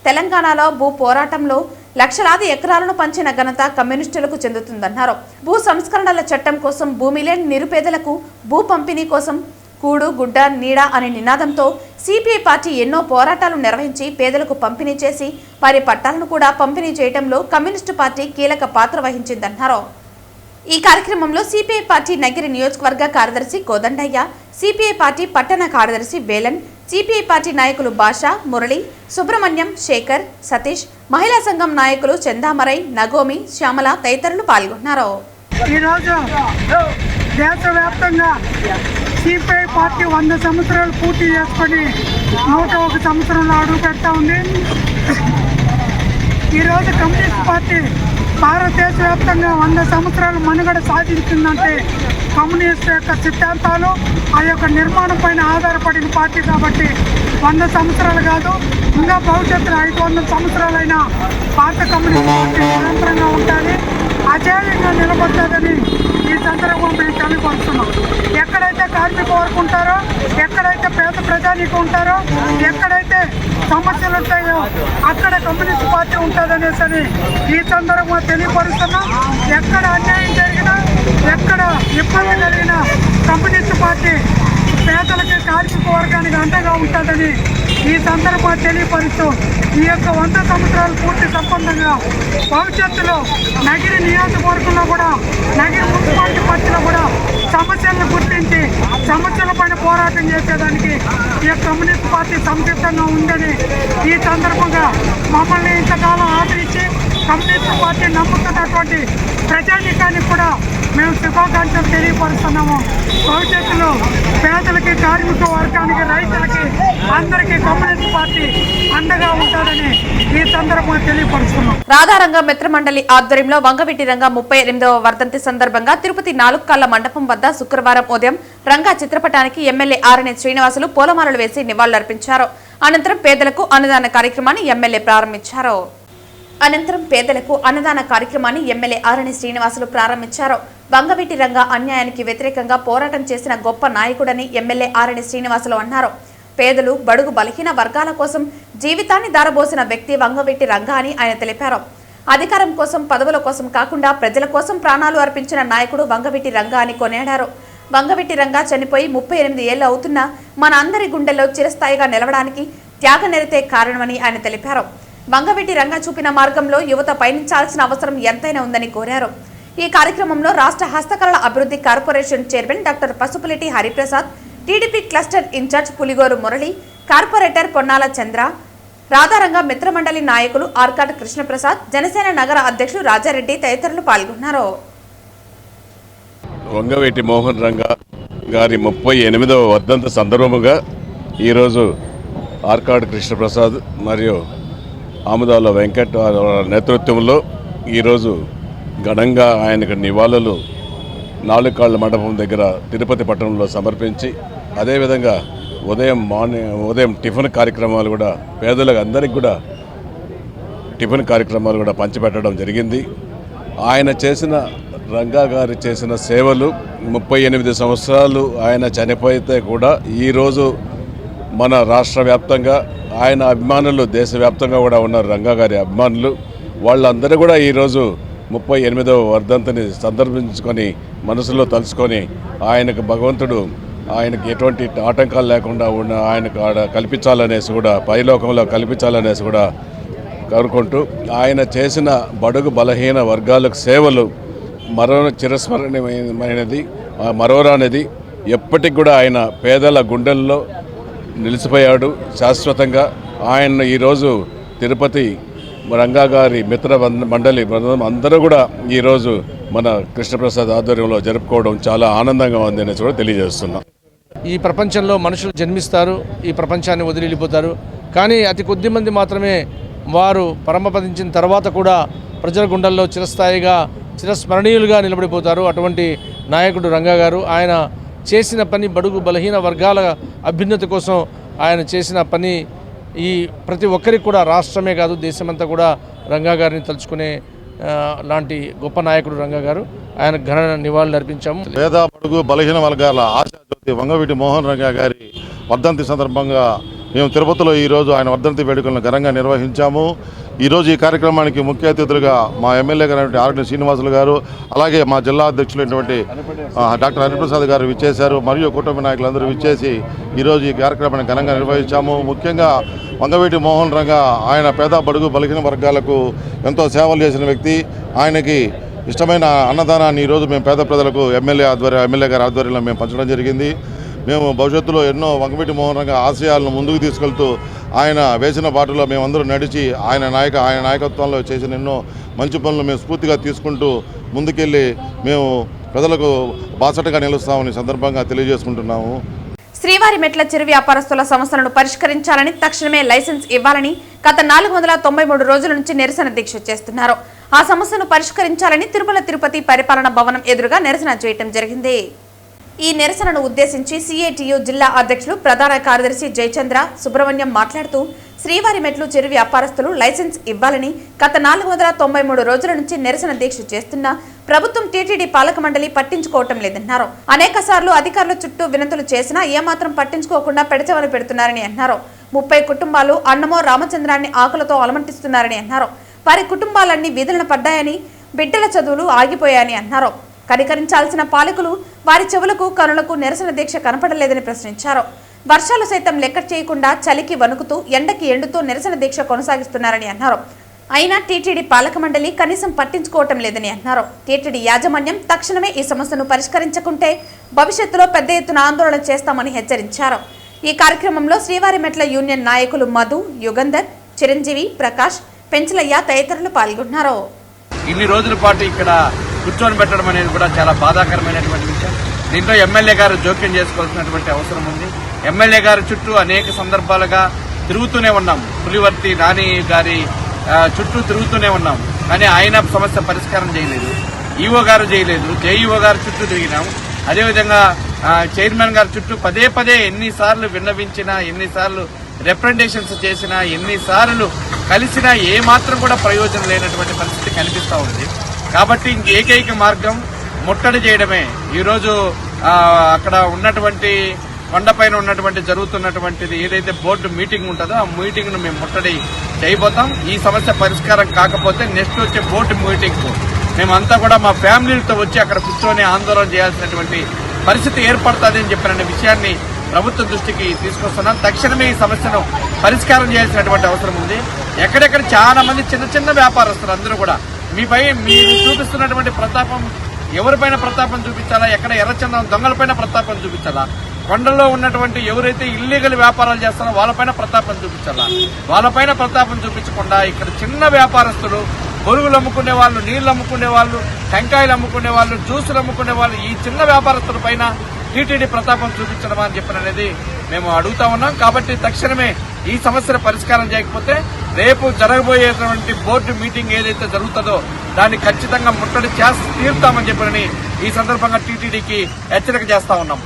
తెలంగాణలో భూ పోరాటంలో లక్షలాది ఎకరాలను పంచిన ఘనత కమ్యూనిస్టులకు చెందుతుందన్నారు. భూ సంస్కరణల చట్టం కోసం, భూమి లేని నిరుపేదలకు భూ పంపిణీ కోసం కూడు గుడ్డ నీడ అనే నినాదంతో సిపిఐ పార్టీ ఎన్నో పోరాటాలు నిర్వహించి పేదలకు పంపిణీ చేసి వారి పట్టాలను కూడా పంపిణీ చేయడంలో కమ్యూనిస్టు పార్టీ కీలక పాత్ర వహించిందన్నారు. ఈ కార్యక్రమంలో సిపిఐ పార్టీ నగిరి నియోజకవర్గ కార్యదర్శి కోదండయ్య, సిపిఐ పార్టీ పట్టణ కార్యదర్శి వేలన్, సిపిఐ పార్టీ నాయకులు భాష, మురళి, సుబ్రహ్మణ్యం, శేఖర్, సతీష్, మహిళా సంఘం నాయకులు చందామరై, నగోమి, శ్యామల తదితరులు పాల్గొన్నారు. ఈరోజు దేశవ్యాప్తంగా సిపిఐ పార్టీ 100 సంవత్సరాలు పూర్తి చేసుకొని 101 సంవత్సరంలో అడుగు పెడతా ఉంది. ఈరోజు కమ్యూనిస్ట్ పార్టీ భారతదేశ వ్యాప్తంగా 100 సంవత్సరాలు మనుగడ సాధించిందంటే కమ్యూనిస్ట్ యొక్క సిద్ధాంతాలు ఆ యొక్క నిర్మాణం పైన ఆధారపడిన పార్టీ కాబట్టి 100 సంవత్సరాలు కాదు, ఇంకా భవిష్యత్తులో 500 సంవత్సరాలైనా భారత కమ్యూనిస్ట్ పార్టీ నిరంతరంగా ఉండాలి, అజేయంగా నిలబడుతుందని ఈ సందర్భంగా మేము తెలియపరుస్తున్నాం. ఎక్కడైతే కార్మిక వర్గం ఉంటారో, ఎక్కడైతే పేద ప్రజానీకం ఉంటారో, ఎక్కడైతే సమస్యలు ఉంటాయో అక్కడ కమ్యూనిస్ట్ పార్టీ ఉంటుందనేసి ఈ సందర్భంగా తెలియపరుస్తున్నాం. ఎక్కడ అన్యాయం జరిగినా, ఎక్కడ ఇబ్బంది కలిగినా కమ్యూనిస్ట్ పార్టీ పేదలకి కార్మిక వర్గానికి అండగా ఉంటుందని ఈ సందర్భంగా తెలియపరుస్తూ ఈ యొక్క 100 సంవత్సరాలు పూర్తి సంబంధంగా భవిష్యత్తులో నగిరి నియోజకవర్గంలో కూడా, నగిరి మున్సిపాలిటీ పరిధిలో కూడా సమస్యలను గుర్తించి సమస్యల పైన పోరాటం చేసేదానికి ఈ యొక్క కమ్యూనిస్ట్ పార్టీ సంసిద్ధంగా ఉందని ఈ సందర్భంగా మమ్మల్ని ఇంతకాలం ఆదరించి కమ్యూనిస్ట్ పార్టీ నమ్ముతున్నటువంటి ప్రజానీకానికి కూడా మేము శుభాకాంక్షలు తెలియపరుస్తున్నాము. భవిష్యత్తులో పేదలకి, కార్మిక వర్గానికి, రైతులకి అందరికీ కమ్యూనిస్ట్ పార్టీ అండగా ఉంటుందని ఈ సందర్భంగా తెలియపరుస్తున్నాం. రాధారంగ మిత్రమండలి ఆధ్వర్యంలో వంగవీటి రంగ 38వ వర్ధంతి సందర్భంగా తిరుపతి 4 కాళ్ల మండపం వద్ద శుక్రవారం ఉదయం రంగా చిత్రపటానికి ఎమ్మెల్యే ఆరణి శ్రీనివాసులు పూలమాలలు వేసి నివాళులర్పించారు. అనంతరం పేదలకు అన్నదాన కార్యక్రమాన్ని ఎమ్మెల్యే ప్రారంభించారు. ఆరణి శ్రీనివాసులు ప్రారంభించారు. వంగవీటి రంగ అన్యాయానికి వ్యతిరేకంగా పోరాటం చేసిన గొప్ప నాయకుడని ఎమ్మెల్యే ఆరణి శ్రీనివాసులు అన్నారు. పేదలు, బడుగు బలహీన వర్గాల కోసం జీవితాన్ని దారబోసిన వ్యక్తి వంగవీటి రంగ అని ఆయన తెలిపారు. అధికారం కోసం, పదవుల కోసం కాకుండా ప్రజల కోసం ప్రాణాలు అర్పించిన నాయకుడు వంగవీటి రంగ అని కొనియాడారు. వంగవీటి రంగ చనిపోయి 38 ఏళ్లు అవుతున్నా మన అందరి గుండెల్లో చిరస్థాయిగా నిలవడానికి త్యాగనిరతే కారణమని ఆయన తెలిపారు. వంగవీటి రంగ చూపిన మార్గంలో యువత పయనించాల్సిన అవసరం ఎంతైనా ఉందని కోరారు. ఈ కార్యక్రమంలో రాష్ట్ర హస్తకళల అభివృద్ధి corporation chairman doctor Pasupuleti Hariprasad, TDP cluster incharge Puligoru Murali, corporator Ponnala Chandra, Radharanga Mitramandali నాయకులు ఆర్కాట్ కృష్ణప్రసాద్, జనసేన నగర అధ్యక్షులు రాజారెడ్డి తదితరులు పాల్గొన్నారు. వంగవీటి మోహన్ రంగ గారి 38వ వర్ధంతి సందర్భముగా ఈరోజు ఆర్కాడ్ కృష్ణప్రసాద్ మరియు ఆముదాల వెంకట్ నేతృత్వంలో ఈరోజు ఘనంగా ఆయనకు నివాళులు 4 కాళ్ల మండపం దగ్గర తిరుపతి పట్టణంలో సమర్పించి, అదేవిధంగా ఉదయం టిఫిన్ కార్యక్రమాలు కూడా పేదలకు అందరికి కూడా టిఫిన్ కార్యక్రమాలు కూడా పంచిపెట్టడం జరిగింది. ఆయన చేసిన రంగా గారు చేసిన సేవలు 38 సంవత్సరాలు ఆయన చనిపోతే కూడా ఈరోజు మన రాష్ట్ర వ్యాప్తంగా ఆయన అభిమానులు, దేశవ్యాప్తంగా కూడా ఉన్నారు రంగా గారి అభిమానులు. వాళ్ళందరూ కూడా ఈరోజు 38వ వర్ధంతిని సందర్భించుకొని మనసులో తలుచుకొని ఆయనకు భగవంతుడు ఆయనకు ఎటువంటి ఆటంకాలు లేకుండా ఉన్న ఆయనకు కల్పించాలనేసి కూడా, పైలోకంలో కల్పించాలనేసి కూడా కోరుకుంటూ ఆయన చేసిన బడుగు బలహీన వర్గాలకు సేవలు చిరస్మరణీయమైనది, మరోరానిది. ఎప్పటికి కూడా ఆయన పేదల గుండెల్లో నిలిచిపోయాడు శాశ్వతంగా. ఆయన ఈరోజు తిరుపతి రంగా గారి మిత్ర మండలి అందరూ కూడా ఈరోజు మన కృష్ణప్రసాద్ ఆధ్వర్యంలో జరుపుకోవడం చాలా ఆనందంగా ఉంది అనేసి కూడా తెలియజేస్తున్నాం. ఈ ప్రపంచంలో మనుషులు జన్మిస్తారు, ఈ ప్రపంచాన్ని వదిలి వెళ్ళిపోతారు. కానీ అతి కొద్ది మంది మాత్రమే వారు పరమపదించిన తర్వాత కూడా ప్రజల గుండెల్లో చిరస్థాయిగా చిరస్మరణీయులుగా నిలబడిపోతారు. అటువంటి నాయకుడు రంగా గారు. ఆయన చేసిన పని బడుగు బలహీన వర్గాల అభ్యున్నతి కోసం ఆయన చేసిన పని ఈ ప్రతి ఒక్కరికి కూడా రాష్ట్రమే కాదు దేశమంతా కూడా రంగా గారిని తలుచుకునే లాంటి గొప్ప నాయకుడు రంగా గారు. ఆయన ఘన నివాళులు అర్పించాము. పేద బడుగు బలహీన వర్గాల ఆశాజ్యోతి వంగవీటి మోహన్ రంగా గారి వర్ధంతి సందర్భంగా మేము తిరుపతిలో ఈరోజు ఆయన వర్ధంతి వేడుకలను ఘనంగా నిర్వహించాము. ఈరోజు ఈ కార్యక్రమానికి ముఖ్య అతిథులుగా మా ఎమ్మెల్యే గారు ఆర్డి శ్రీనివాసులు గారు, అలాగే మా జిల్లా అధ్యక్షులైనటువంటి డాక్టర్ హరిప్రసాద్ గారు విచ్చేశారు. మరియు కుటుంబ నాయకులందరూ విచ్చేసి ఈరోజు ఈ కార్యక్రమాన్ని ఘనంగా నిర్వహించాము. ముఖ్యంగా వంగవీటి మోహన్ రంగా ఆయన పేద బడుగు బలహీన వర్గాలకు ఎంతో సేవలు చేసిన వ్యక్తి. ఆయనకి ఇష్టమైన అన్నదానాన్ని ఈరోజు మేము పేద ప్రజలకు ఎమ్మెల్యే గారి ఆధ్వర్యంలో మేము పంచడం జరిగింది. మేము భవిష్యత్తులో ఎన్నో వంగవీటి మోహన్ రంగా ఆశయాలను ముందుకు తీసుకెళ్తూ ఆయన వేసిన బాటలో మేమందరూ నడిచి ఆయన నాయకత్వంలో చేసిన ఎన్నో మంచి పనులు మేము స్ఫూర్తిగా తీసుకుంటూ ముందుకెళ్ళి మేము ప్రజలకు బాసటగా నిలుస్తామని సందర్భంగా తెలియజేసుకుంటున్నాము. శ్రీవారి మెట్ల చిరు వ్యాపారస్తుల సమస్యలను పరిష్కరించాలని, తక్షణమే లైసెన్స్ ఇవ్వాలని గత 493 రోజుల నుంచి నిరసన దీక్ష చేస్తున్నారు. ఆ సమస్యను పరిష్కరించాలని తిరుమల తిరుపతి పరిపాలనా భవనం ఎదురుగా నిరసన చేయడం జరిగింది. ఈ నిరసనను ఉద్దేశించి సిఐటియు జిల్లా అధ్యక్షులు ప్రధాన కార్యదర్శి జయచంద్ర సుబ్రహ్మణ్యం మాట్లాడుతూ శ్రీవారి మెట్లు చిరు వ్యాపారస్తులు లైసెన్స్ ఇవ్వాలని గత 493 రోజుల నుంచి నిరసన దీక్ష చేస్తున్న ప్రభుత్వం టీటీడీ పాలక మండలి పట్టించుకోవటం లేదన్నారు. అనేక సార్లు అధికారుల చుట్టూ వినతులు చేసినా ఏమాత్రం పట్టించుకోకుండా పెడచెవన పెడుతున్నారని అన్నారు. 30 కుటుంబాలు అన్నమో రామచంద్రాన్ని ఆకులతో అలమటిస్తున్నారని అన్నారు. వారి కుటుంబాలన్నీ వీధులను పడ్డాయని, బిడ్డల చదువులు ఆగిపోయాయని అన్నారు. కనికరించాల్సిన పాలకులు వారి చెవులకు కనులకు నిరసన దీక్ష కనపడలేదని ప్రశ్నించారు. వర్షాలు సైతం లెక్క చేయకుండా చలికి వణుకుతూ ఎండకి ఎండుతూ నిరసన దీక్ష కొనసాగిస్తున్నారని అన్నారు. అయినా టీటీడీ పాలక మండలి కనీసం పట్టించుకోవటం లేదని అన్నారు. టీటీడీ యాజమాన్యం తక్షణమే ఈ సమస్యను పరిష్కరించకుంటే భవిష్యత్తులో పెద్ద ఎత్తున ఆందోళన చేస్తామని హెచ్చరించారు. ఈ కార్యక్రమంలో శ్రీవారి మెట్ల యూనియన్ నాయకులు మధు, యుగంధర్, చిరంజీవి, ప్రకాష్, పెంచలయ్య తదితరులు పాల్గొన్నారు. ఇన్ని రోజుల పాటు ఇక్కడ కూర్చొని పెట్టడం అనేది కూడా చాలా బాధాకరమైనటువంటి విషయం. దీంట్లో ఎమ్మెల్యే గారు జోక్యం చేసుకోవాల్సినటువంటి అవసరం ఉంది. ఎమ్మెల్యే గారి చుట్టూ అనేక సందర్భాలుగా తిరుగుతూనే ఉన్నాం. పులివర్తి నాని గారి చుట్టూ తిరుగుతూనే ఉన్నాం. కానీ ఆయన సమస్య పరిష్కారం చేయలేదు. ఈఓ గారు చేయలేదు. జేఈఓ గారి చుట్టూ తిరిగినాం. అదేవిధంగా చైర్మన్ గారి చుట్టూ పదే ఎన్నిసార్లు విన్నవించినా, ఎన్నిసార్లు రిప్రజెంటేషన్స్ చేసినా, ఎన్నిసార్లు కలిసినా ఏమాత్రం కూడా ప్రయోజనం లేనటువంటి పరిస్థితి కనిపిస్తూ ఉంది. కాబట్టి ఏకైక మార్గం ముట్టడి చేయడమే. ఈరోజు అక్కడ ఉన్నటువంటి కొండపైన ఉన్నటువంటి జరుగుతున్నటువంటిది ఏదైతే బోర్డు మీటింగ్ ఉంటుందో ఆ మీటింగ్ ను మేము ముట్టడి చేయబోతాం. ఈ సమస్య పరిష్కారం కాకపోతే నెక్స్ట్ వచ్చే బోర్డు మీటింగ్ మేమంతా కూడా మా ఫ్యామిలీలతో వచ్చి అక్కడ కూర్చొని ఆందోళన చేయాల్సినటువంటి పరిస్థితి ఏర్పడుతుంది అని చెప్పిన విషయాన్ని ప్రభుత్వ దృష్టికి తీసుకొస్తున్నాం. తక్షణమే ఈ సమస్యను పరిష్కారం చేయాల్సినటువంటి అవసరం ఉంది. ఎక్కడెక్కడ చాలా మంది చిన్న వ్యాపారస్తులు అందరూ కూడా మీరు చూపిస్తున్నటువంటి ప్రతాపం ఎవరిపైన ప్రతాపం చూపించాలా, ఎక్కడ ఎర్రచందనం దొంగలపైన ప్రతాపం చూపించాలా, కొండల్లో ఉన్నటువంటి ఎవరైతే ఇల్లీగల్ వ్యాపారాలు చేస్తారో వాళ్ళపైన ప్రతాపం చూపించాలా, వాళ్ళపైన ప్రతాపం చూపించకుండా ఇక్కడ చిన్న వ్యాపారస్తులు, బొరుగులు అమ్ముకునే వాళ్ళు, నీళ్లు అమ్ముకునే వాళ్ళు, టెంకాయలు అమ్ముకునే వాళ్ళు, జ్యూసులు అమ్ముకునే వాళ్ళు, ఈ చిన్న వ్యాపారస్తుల పైన టీటీడీ ప్రతాపం చూపించడం అని చెప్పినది మేము అడుగుతా ఉన్నాం. కాబట్టి తక్షణమే ఈ సమస్యను పరిష్కారం చేయకపోతే రేపు జరగబోయేటువంటి బోర్డు మీటింగ్ ఏదైతే జరుగుతుందో దాన్ని ఖచ్చితంగా ముట్టడి తీరుతామని చెప్పని ఈ సందర్భంగా టీటీడీకి హెచ్చరిక చేస్తా ఉన్నాం.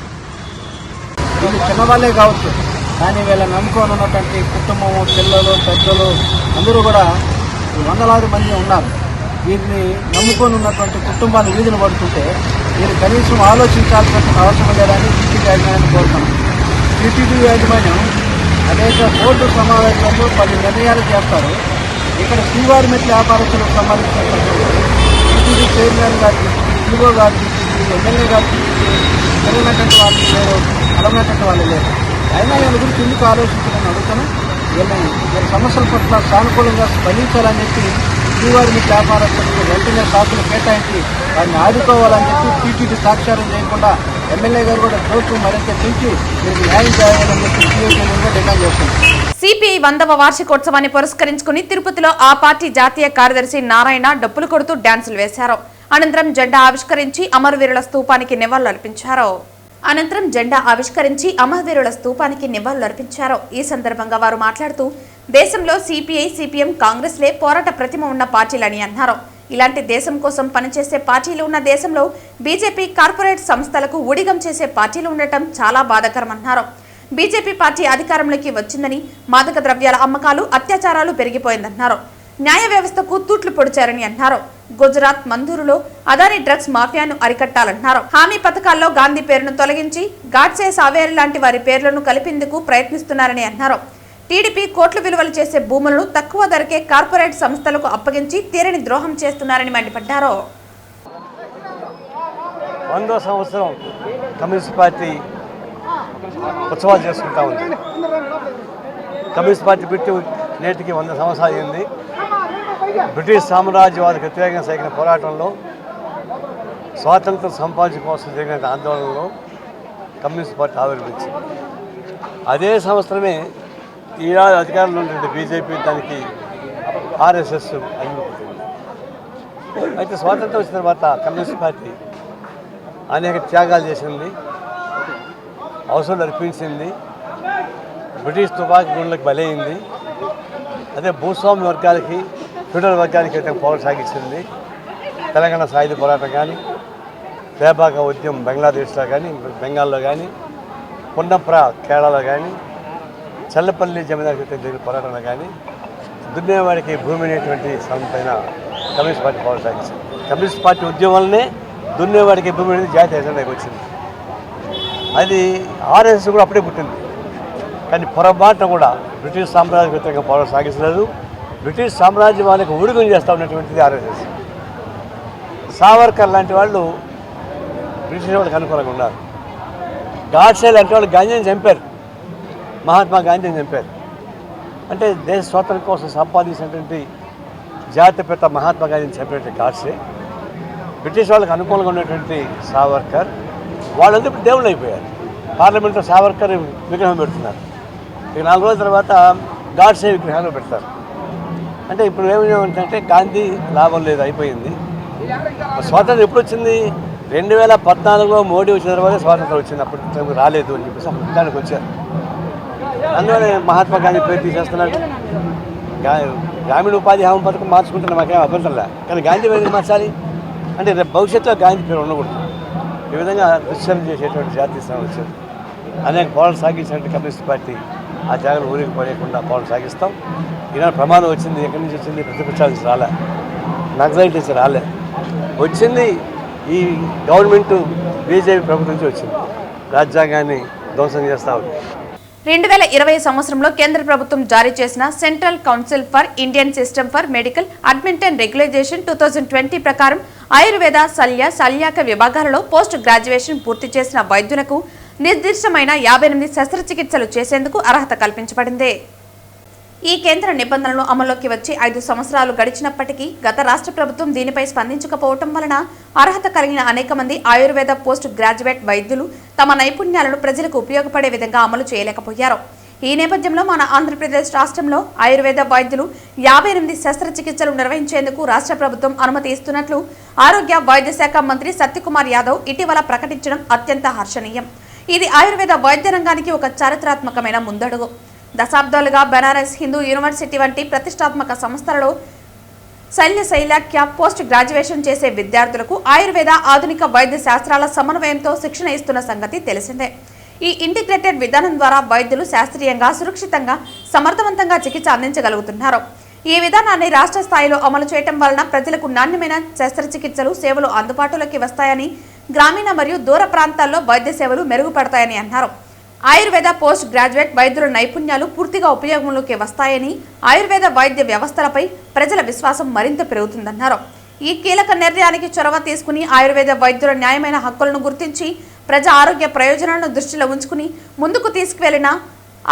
వీళ్ళు చిన్నవాళ్లే కావచ్చు, కానీ వీళ్ళని నమ్ముకొని ఉన్నటువంటి కుటుంబము, పిల్లలు, పెద్దలు అందరూ కూడా వందలాది మంది ఉన్నారు. వీరిని నమ్ముకొని ఉన్నటువంటి కుటుంబాలు వీధిని పడుతుంటే వీరు కనీసం ఆలోచించాల్సినటువంటి అవసరం లేదని టీటీడీ యాజమాన్యాన్ని కోరుతున్నాం. టీటీడీ యాజమాన్యం అనేక బోర్డు సమావేశాల్లో 10 నిర్ణయాలు చేస్తారు. ఇక్కడ శ్రీవారి మెట్ల వ్యాపారస్తులకు సంబంధించినటువంటి టీటీడీ చైర్మన్ గారికి, ఈఓ గారికి, ఎమ్మెల్యే గారికి తెలియనటువంటి వాళ్ళు లేరు, అలమైనటువంటి వాళ్ళు లేరు. అయినా వీళ్ళ గురించి ఎందుకు ఆలోచించాలని అడుగుతాను. వీళ్ళ సమస్యల పట్ల సానుకూలంగా స్పందించాలని చెప్పి శ్రీవారి మెట్ల వ్యాపారస్తులకు వెంటనే శాఖలు కేటాయించి వారిని ఆదుకోవాలని చెప్పి టీటీడీ సాక్షారం చేయకుండా ఎమ్మెల్యే గారు కూడా జోక్యం మరింత పెంచి మీకు న్యాయం చేయాలని చెప్పి సిఐటిగా డిమాండ్ చేస్తున్నాం. సిపిఐ 100వ వార్షికోత్సవాన్ని పురస్కరించుకుని తిరుపతిలో ఆ పార్టీ జాతీయ కార్యదర్శి నారాయణ డప్పులు కొడుతూ డాన్సులు వేశారు. అనంతరం జెండా ఆవిష్కరించి అమరవీరుల స్తూపానికి నివాళులర్పించారు. ఈ సందర్భంగా వారు మాట్లాడుతూ దేశంలో సిపిఐ, సిపిఎం, కాంగ్రెస్లే పోరాట ప్రతిమ ఉన్న పార్టీలని అన్నారు. ఇలాంటి దేశం కోసం పనిచేసే పార్టీలు ఉన్న దేశంలో బీజేపీ కార్పొరేట్ సంస్థలకు ఊడిగం చేసే పార్టీలు ఉండటం చాలా బాధాకరమన్నారు. బీజేపీ పార్టీ అధికారంలోకి వచ్చిందని మాదక ద్రవ్యాల అమ్మకాలు, అత్యాచారాలు పెరిగిపోయిందన్నారు. న్యాయ వ్యవస్థకు తూట్లు పొడిచారని అన్నారు. గుజరాత్ మందూరులో అదానీ డ్రగ్స్ మాఫియాను అరికట్టాలన్నారు. హామీ పథకాల్లో గాంధీ పేరును తొలగించి గాడ్సే, సావేరి లాంటి వారి పేర్లను కలిపేందుకు ప్రయత్నిస్తున్నారని అన్నారు. టీడీపీ కోట్ల విలువలు చేసే భూములను తక్కువ ధరకే కార్పొరేట్ సంస్థలకు అప్పగించి తీరని ద్రోహం చేస్తున్నారని మండిపడ్డారు. 100వ సంవత్సరం కమ్యూనిస్ట్ పార్టీ ఉత్సవాలు చేసుకుంటా ఉంది. కమ్యూనిస్ట్ పార్టీ పెట్టి నేటికి 100 సంవత్సరాలు అయింది. బ్రిటిష్ సామ్రాజ్యవాదికి వ్యతిరేకంగా సాగిన పోరాటంలో, స్వాతంత్రం సంపాదించడం కోసం జరిగిన ఆందోళనలో కమ్యూనిస్ట్ పార్టీ ఆవిర్భవించింది. అదే సంవత్సరమే ఈనాడు అధికారంలో ఉన్నటువంటి బీజేపీ దానికి ఆర్ఎస్ఎస్ అభివృద్ధి. అయితే స్వాతంత్రం వచ్చిన తర్వాత కమ్యూనిస్ట్ పార్టీ అనేక త్యాగాలు చేసింది, అవసరాలు అర్పించింది, బ్రిటిష్ తుపాకీ గుండ్లకు బలైంది. అదే భూస్వామ్య వర్గాలకి, ఫెడరల్ వర్గానికి పోరాటం సాగించింది. తెలంగాణ సాయుధ పోరాటం కానీ, పేబాక ఉద్యమం బంగ్లాదేశ్లో కానీ, బెంగాల్లో కానీ, పున్నప్ర కేరళలో కానీ, చల్లపల్లి జమీందారు జరిగిన పోరాటంలో కానీ, దున్నేవాడికి భూమి అనేటువంటి పైన కమ్యూనిస్ట్ పార్టీ పోరాటం సాగించింది. కమ్యూనిస్ట్ పార్టీ ఉద్యమంలోనే దున్నేవాడికి భూమి అనేది జాతీయ ఎజెండాకి వచ్చింది. అది ఆర్ఎస్ఎస్ కూడా అప్పుడే పుట్టింది. కానీ పొరపాటున కూడా బ్రిటిష్ సామ్రాజ్య వ్యతిరేకంగా పోరాటం సాగించలేదు. బ్రిటిష్ సామ్రాజ్యం వాళ్ళకి ఊడిగం చేస్తూ ఉన్నటువంటిది ఆర్ఎస్ఎస్. సావర్కర్ లాంటి వాళ్ళు బ్రిటిష్ వాళ్ళకి అనుకూలంగా ఉన్నారు. గాడ్సే లాంటి వాళ్ళు గాంధీని చంపారు, మహాత్మా గాంధీని చంపారు. అంటే దేశ స్వాతంత్రం కోసం సంపాదించినటువంటి జాతిపిత మహాత్మా గాంధీని చంపినటువంటి గాడ్సే, బ్రిటిష్ వాళ్ళకి అనుకూలంగా ఉన్నటువంటి సావర్కర్, వాళ్ళందరూ ఇప్పుడు దేవుళ్ళు అయిపోయారు. పార్లమెంట్లో సావర్కర్ విగ్రహం పెడుతున్నారు. ఇక 4 రోజుల తర్వాత గాడ్సే విగ్రహాలు పెడతారు. అంటే ఇప్పుడు ఏమంటే గాంధీ లాభం లేదు, అయిపోయింది. స్వాతంత్రం ఎప్పుడు వచ్చింది? 2014లో మోడీ వచ్చిన తర్వాత స్వాతంత్రం వచ్చింది. అప్పుడు రాలేదు అని చెప్పేసి దానికి వచ్చారు. అందువల్ల మహాత్మా గాంధీ పేరు తీసేస్తున్నారు. గ్రామీణ ఉపాధి హామీ పథకం మార్చుకుంటున్న మాకేం అభ్యంతరంలే, కానీ గాంధీ పేరు మార్చాలి అంటే రేపు భవిష్యత్తులో గాంధీ పేరు ఉండకూడదు. ఈ విధంగా దుశ్చరణ చేసేటువంటి జాతీయ స్థానం వచ్చింది. అనేక పోరాటం సాగించినట్టు కమ్యూనిస్ట్ పార్టీ ఆ త్యాగాలు ఊరికి పడేయకుండా పోరాటం సాగిస్తాం. ఈనాడు ప్రమాదం వచ్చింది. ఎక్కడి నుంచి వచ్చింది? ప్రతిపక్షాల నుంచి రాలే, నక్సలైట్ నుంచి రాలే, వచ్చింది ఈ గవర్నమెంట్ బీజేపీ ప్రభుత్వం నుంచి వచ్చింది. రాజ్యాంగాన్ని ధ్వంసం చేస్తూ ఉంది. 2020 సంవత్సరంలో కేంద్ర ప్రభుత్వం జారీ చేసిన central council for Indian system for medical admit and regularisation 2020 ప్రకారం ఆయుర్వేద, శల్యాక విభాగాలలో పోస్ట్ గ్రాడ్యుయేషన్ పూర్తి చేసిన వైద్యులకు నిర్దిష్టమైన 58 శస్త్రచికిత్సలు చేసేందుకు అర్హత కల్పించబడింది. ఈ కేంద్ర నిబంధనలు అమల్లోకి వచ్చి 5 సంవత్సరాలు గడిచినప్పటికీ గత రాష్ట్ర ప్రభుత్వం దీనిపై స్పందించకపోవటం వలన అర్హత కలిగిన అనేక మంది ఆయుర్వేద పోస్ట్ గ్రాడ్యుయేట్ వైద్యులు తమ నైపుణ్యాలను ప్రజలకు ఉపయోగపడే విధంగా అమలు చేయలేకపోయారు. ఈ నేపథ్యంలో మన ఆంధ్రప్రదేశ్ రాష్ట్రంలో ఆయుర్వేద వైద్యులు 58 శస్త్రచికిత్సలు నిర్వహించేందుకు రాష్ట్ర ప్రభుత్వం అనుమతి ఇస్తున్నట్లు ఆరోగ్య వైద్య శాఖ మంత్రి సత్యకుమార్ యాదవ్ ఇటీవల ప్రకటించడం అత్యంత హర్షణీయం. ఇది ఆయుర్వేద వైద్య రంగానికి ఒక చారిత్రాత్మకమైన ముందడుగు. దశాబ్దాలుగా బెనారస్ హిందూ యూనివర్సిటీ వంటి ప్రతిష్టాత్మక సంస్థలలో శల్యాక్య పోస్ట్ గ్రాడ్యుయేషన్ చేసే విద్యార్థులకు ఆయుర్వేద, ఆధునిక వైద్య శాస్త్రాల సమన్వయంతో శిక్షణ ఇస్తున్న సంగతి తెలిసిందే. ఈ ఇంటిగ్రేటెడ్ విధానం ద్వారా వైద్యులు శాస్త్రీయంగా, సురక్షితంగా, సమర్థవంతంగా చికిత్స అందించగలుగుతున్నారు. ఈ విధానాన్ని రాష్ట్ర స్థాయిలో అమలు చేయడం వలన ప్రజలకు నాణ్యమైన శస్త్రచికిత్సలు, సేవలు అందుబాటులోకి వస్తాయని, గ్రామీణ మరియు దూర ప్రాంతాల్లో వైద్య సేవలు మెరుగుపడతాయని అన్నారు. ఆయుర్వేద పోస్ట్ గ్రాడ్యుయేట్ వైద్యుల నైపుణ్యాలు పూర్తిగా ఉపయోగంలోకి వస్తాయని, ఆయుర్వేద వైద్య వ్యవస్థలపై ప్రజల విశ్వాసం మరింత పెరుగుతుందన్నారు. ఈ కీలక నిర్ణయానికి చొరవ తీసుకుని ఆయుర్వేద వైద్యుల న్యాయమైన హక్కులను గుర్తించి ప్రజా ఆరోగ్య ప్రయోజనాలను దృష్టిలో ఉంచుకుని ముందుకు తీసుకువెళ్లిన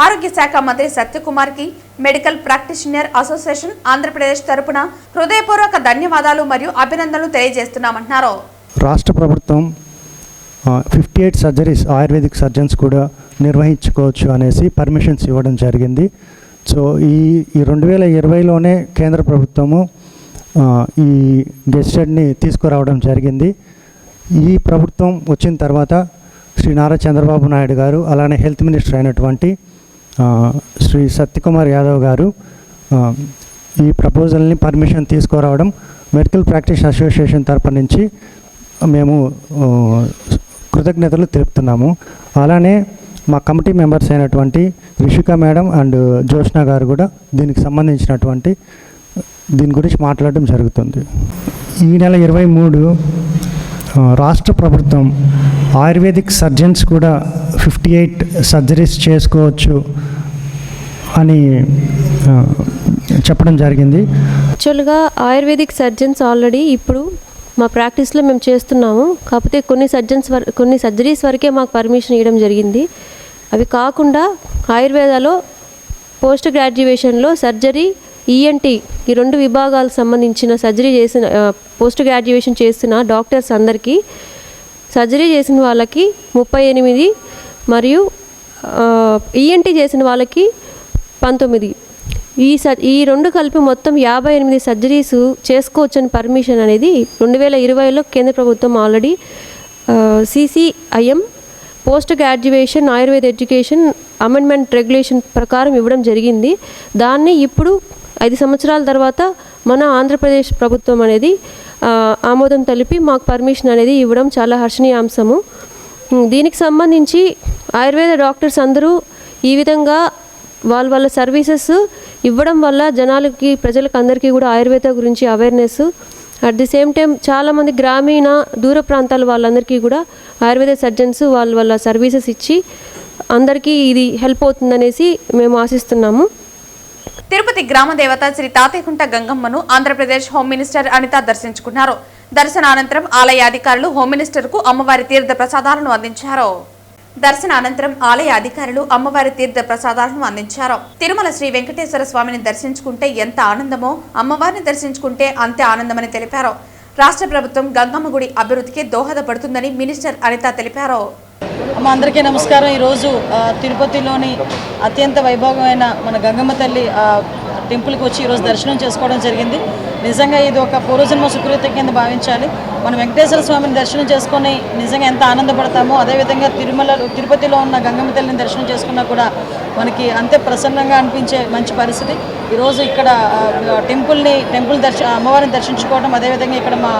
ఆరోగ్య శాఖ మంత్రి సత్యకుమార్కి మెడికల్ ప్రాక్టీషనర్ అసోసియేషన్ ఆంధ్రప్రదేశ్ తరపున హృదయపూర్వక ధన్యవాదాలు మరియు అభినందనలు తెలియజేస్తున్నామన్నారు. రాష్ట్ర ప్రభుత్వం 58 సర్జరీస్ ఆయుర్వేదిక్ సర్జన్స్ కూడా నిర్వహించుకోవచ్చు అనేసి పర్మిషన్స్ ఇవ్వడం జరిగింది. సో ఈ 2020లోనే కేంద్ర ప్రభుత్వము ఈ గెస్టెడ్ని తీసుకురావడం జరిగింది. ఈ ప్రభుత్వం వచ్చిన తర్వాత శ్రీ నారా చంద్రబాబు నాయుడు గారు అలానే హెల్త్ మినిస్టర్ అయినటువంటి శ్రీ సత్యకుమార్ యాదవ్ గారు ఈ ప్రపోజల్ని పర్మిషన్ తీసుకురావడం మెడికల్ ప్రాక్టీస్ అసోసియేషన్ తరపు నుంచి మేము కృతజ్ఞతలు తెలుపుతున్నాము. అలానే మా కమిటీ మెంబర్స్ అయినటువంటి రిషిక మేడం అండ్ జోష్నా గారు కూడా దీనికి సంబంధించినటువంటి దీని గురించి మాట్లాడడం జరుగుతుంది. ఈ నెల 23 రాష్ట్ర ప్రభుత్వం ఆయుర్వేదిక్ సర్జన్స్ కూడా 58 సర్జరీస్ చేసుకోవచ్చు అని చెప్పడం జరిగింది. యాక్చువల్గా ఆయుర్వేదిక్ సర్జన్స్ ఆల్రెడీ ఇప్పుడు మా ప్రాక్టీస్లో మేము చేస్తున్నాము. కాకపోతే కొన్ని సర్జరీస్ వరకే మాకు పర్మిషన్ ఇవ్వడం జరిగింది. అవి కాకుండా ఆయుర్వేదాలో పోస్ట్ గ్రాడ్యుయేషన్లో సర్జరీ, ఈఎన్టీ ఈ 2 విభాగాలకు సంబంధించిన సర్జరీ చేసిన పోస్ట్ గ్రాడ్యుయేషన్ చేసిన డాక్టర్స్ అందరికీ సర్జరీ చేసిన వాళ్ళకి 38 మరియు ఈఎన్టీ చేసిన వాళ్ళకి 19 ఈ 2 కలిపి మొత్తం 58 సర్జరీస్ చేసుకోవచ్చని పర్మిషన్ అనేది 2020లో కేంద్ర ప్రభుత్వం already CCIM post graduation Ayurveda education amendment regulation ప్రకారం ఇవ్వడం జరిగింది. దాన్ని ఇప్పుడు 5 సంవత్సరాల తర్వాత మన ఆంధ్రప్రదేశ్ ప్రభుత్వం అనేది ఆమోదం తెలిపి మాకు పర్మిషన్ అనేది ఇవ్వడం చాలా హర్షణీయాంశము. దీనికి సంబంధించి ఆయుర్వేద డాక్టర్స్ అందరూ ఈ విధంగా వాళ్ళ సర్వీసెస్ ఇవ్వడం వల్ల ప్రజలకు అందరికీ కూడా ఆయుర్వేద గురించి awareness, at the same time చాలామంది గ్రామీణ దూర ప్రాంతాల వాళ్ళందరికీ కూడా ఆయుర్వేద సర్జన్స్ వాళ్ళ సర్వీసెస్ ఇచ్చి అందరికీ ఇది హెల్ప్ అవుతుందనేసి మేము ఆశిస్తున్నాము. తిరుపతి గ్రామ దేవత శ్రీ తాతయ్యకుంట గంగమ్మను ఆంధ్రప్రదేశ్ హోమ్ మినిస్టర్ అనిత దర్శించుకున్నారు. దర్శనానంతరం ఆలయ అధికారులు హోమ్ మినిస్టర్కు అమ్మవారి తీర్థ ప్రసాదాలను అందించారు. తిరుమల శ్రీ వెంకటేశ్వర స్వామిని దర్శించుకుంటే ఎంత ఆనందమో అమ్మవారిని దర్శించుకుంటే అంతే ఆనందమని తెలిపారు. రాష్ట్ర ప్రభుత్వం గంగమ్మ గుడి అభివృద్ధికి దోహదపడుతుందని మినిస్టర్ అనిత తెలిపారు. అందరికీ నమస్కారం. ఈరోజు తిరుపతిలోని అత్యంత వైభవమైన మన గంగమ్మ తల్లి టెంపుల్కి వచ్చి ఈరోజు దర్శనం చేసుకోవడం జరిగింది. నిజంగా ఇది ఒక పూర్వజన్మ సుకృతి కింద భావించాలి. మనం వెంకటేశ్వర స్వామిని దర్శనం చేసుకొని నిజంగా ఎంత ఆనందపడతామో అదేవిధంగా తిరుపతిలో ఉన్న గంగమ్మ తల్లిని దర్శనం చేసుకున్నా కూడా మనకి అంతే ప్రసన్నంగా అనిపించే మంచి పరిస్థితి. ఈరోజు ఇక్కడ అమ్మవారిని దర్శించుకోవడం, అదేవిధంగా ఇక్కడ మా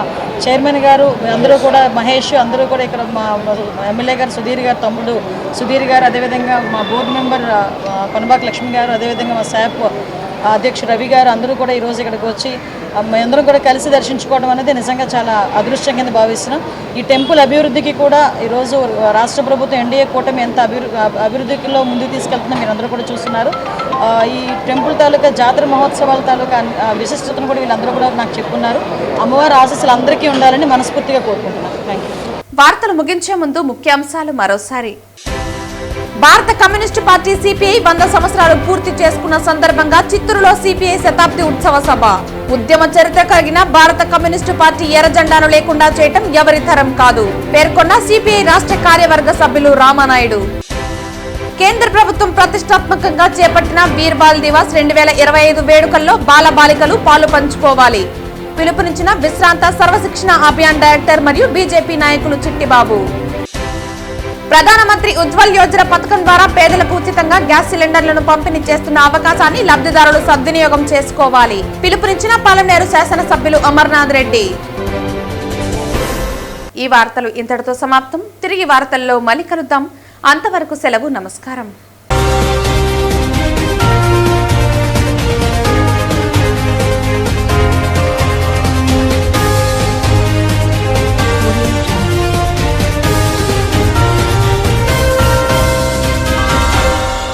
చైర్మన్ గారు అందరూ కూడా మహేష్ అందరూ కూడా ఇక్కడ మా ఎమ్మెల్యే గారు సుధీర్ గారు తమ్ముడు సుధీర్ గారు, అదేవిధంగా మా బోర్డు మెంబర్ కొనబాక లక్ష్మి గారు, అదేవిధంగా మా శాప్ అధ్యక్షుడు రవి గారు అందరూ కూడా ఈరోజు ఇక్కడికి వచ్చి మేమందరం కూడా కలిసి దర్శించుకోవడం అనేది నిజంగా చాలా అదృష్టం కింద భావిస్తున్నాం. ఈ టెంపుల్ అభివృద్ధికి కూడా ఈరోజు రాష్ట్ర ప్రభుత్వం ఎన్డీఏ కూటమి ఎంత అభివృద్ధిలో ముందుకు తీసుకెళ్తుందో మీరు అందరూ కూడా చూస్తున్నారు. ఈ టెంపుల్ తాలూకా జాతర మహోత్సవాల తాలూకా విశిష్టతను కూడా వీళ్ళందరూ కూడా నాకు చెప్పుకున్నారు. అమ్మవారి ఆశీస్సులు అందరికీ ఉండాలని మనస్ఫూర్తిగా కోరుకుంటున్నాను. Thank you. వార్తలు ముగించే ముందు ముఖ్యాంశాలు మరోసారి. భారత కమ్యూనిస్టు పార్టీ సిపిఐ 100 సంవత్సరాలు పూర్తి చేసుకున్న సందర్భంగా చిత్తూరులో సిపిఐ శతాబ్ది ఉత్సవ సభ. ఉద్యమ చరిత్ర కలిగిన భారత కమ్యూనిస్టు పార్టీ ఎర్రజెండాను లేకుండా చేయటం ఎవరి తరం కాదు పేర్కొన్న సిపిఐ రాష్ట్ర కార్యవర్గ సభ్యులు రామానాయుడు. కేంద్ర ప్రభుత్వం ప్రతిష్టాత్మకంగా చేపట్టిన వీర్బాల్ దివాస్ 2025 వేడుకల్లో బాలబాలికలు పాలు పంచుకోవాలి పిలుపునిచ్చిన విశ్రాంత సర్వశిక్షణ అభియాన్ డైరెక్టర్ మరియు బీజేపీ నాయకులు చిట్టిబాబు. ప్రధానమంత్రి ఉజ్వల్ యోజన పథకం ద్వారా పేదలకు ఉచితంగా గ్యాస్ సిలిండర్లను పంపిణీ చేస్తున్న అవకాశాన్ని లబ్ధిదారులు సద్వినియోగం చేసుకోవాలి పిలుపునిచ్చిన పాలమనేరు శాసనసభ్యులు అమర్నాథ్ రెడ్డి. ఈ వార్తలు ఇంతటితో సమాప్తం. తిరిగి వార్తల్లో మళ్ళీ కలుద్దాం. అంతవరకు సెలవు. నమస్కారం.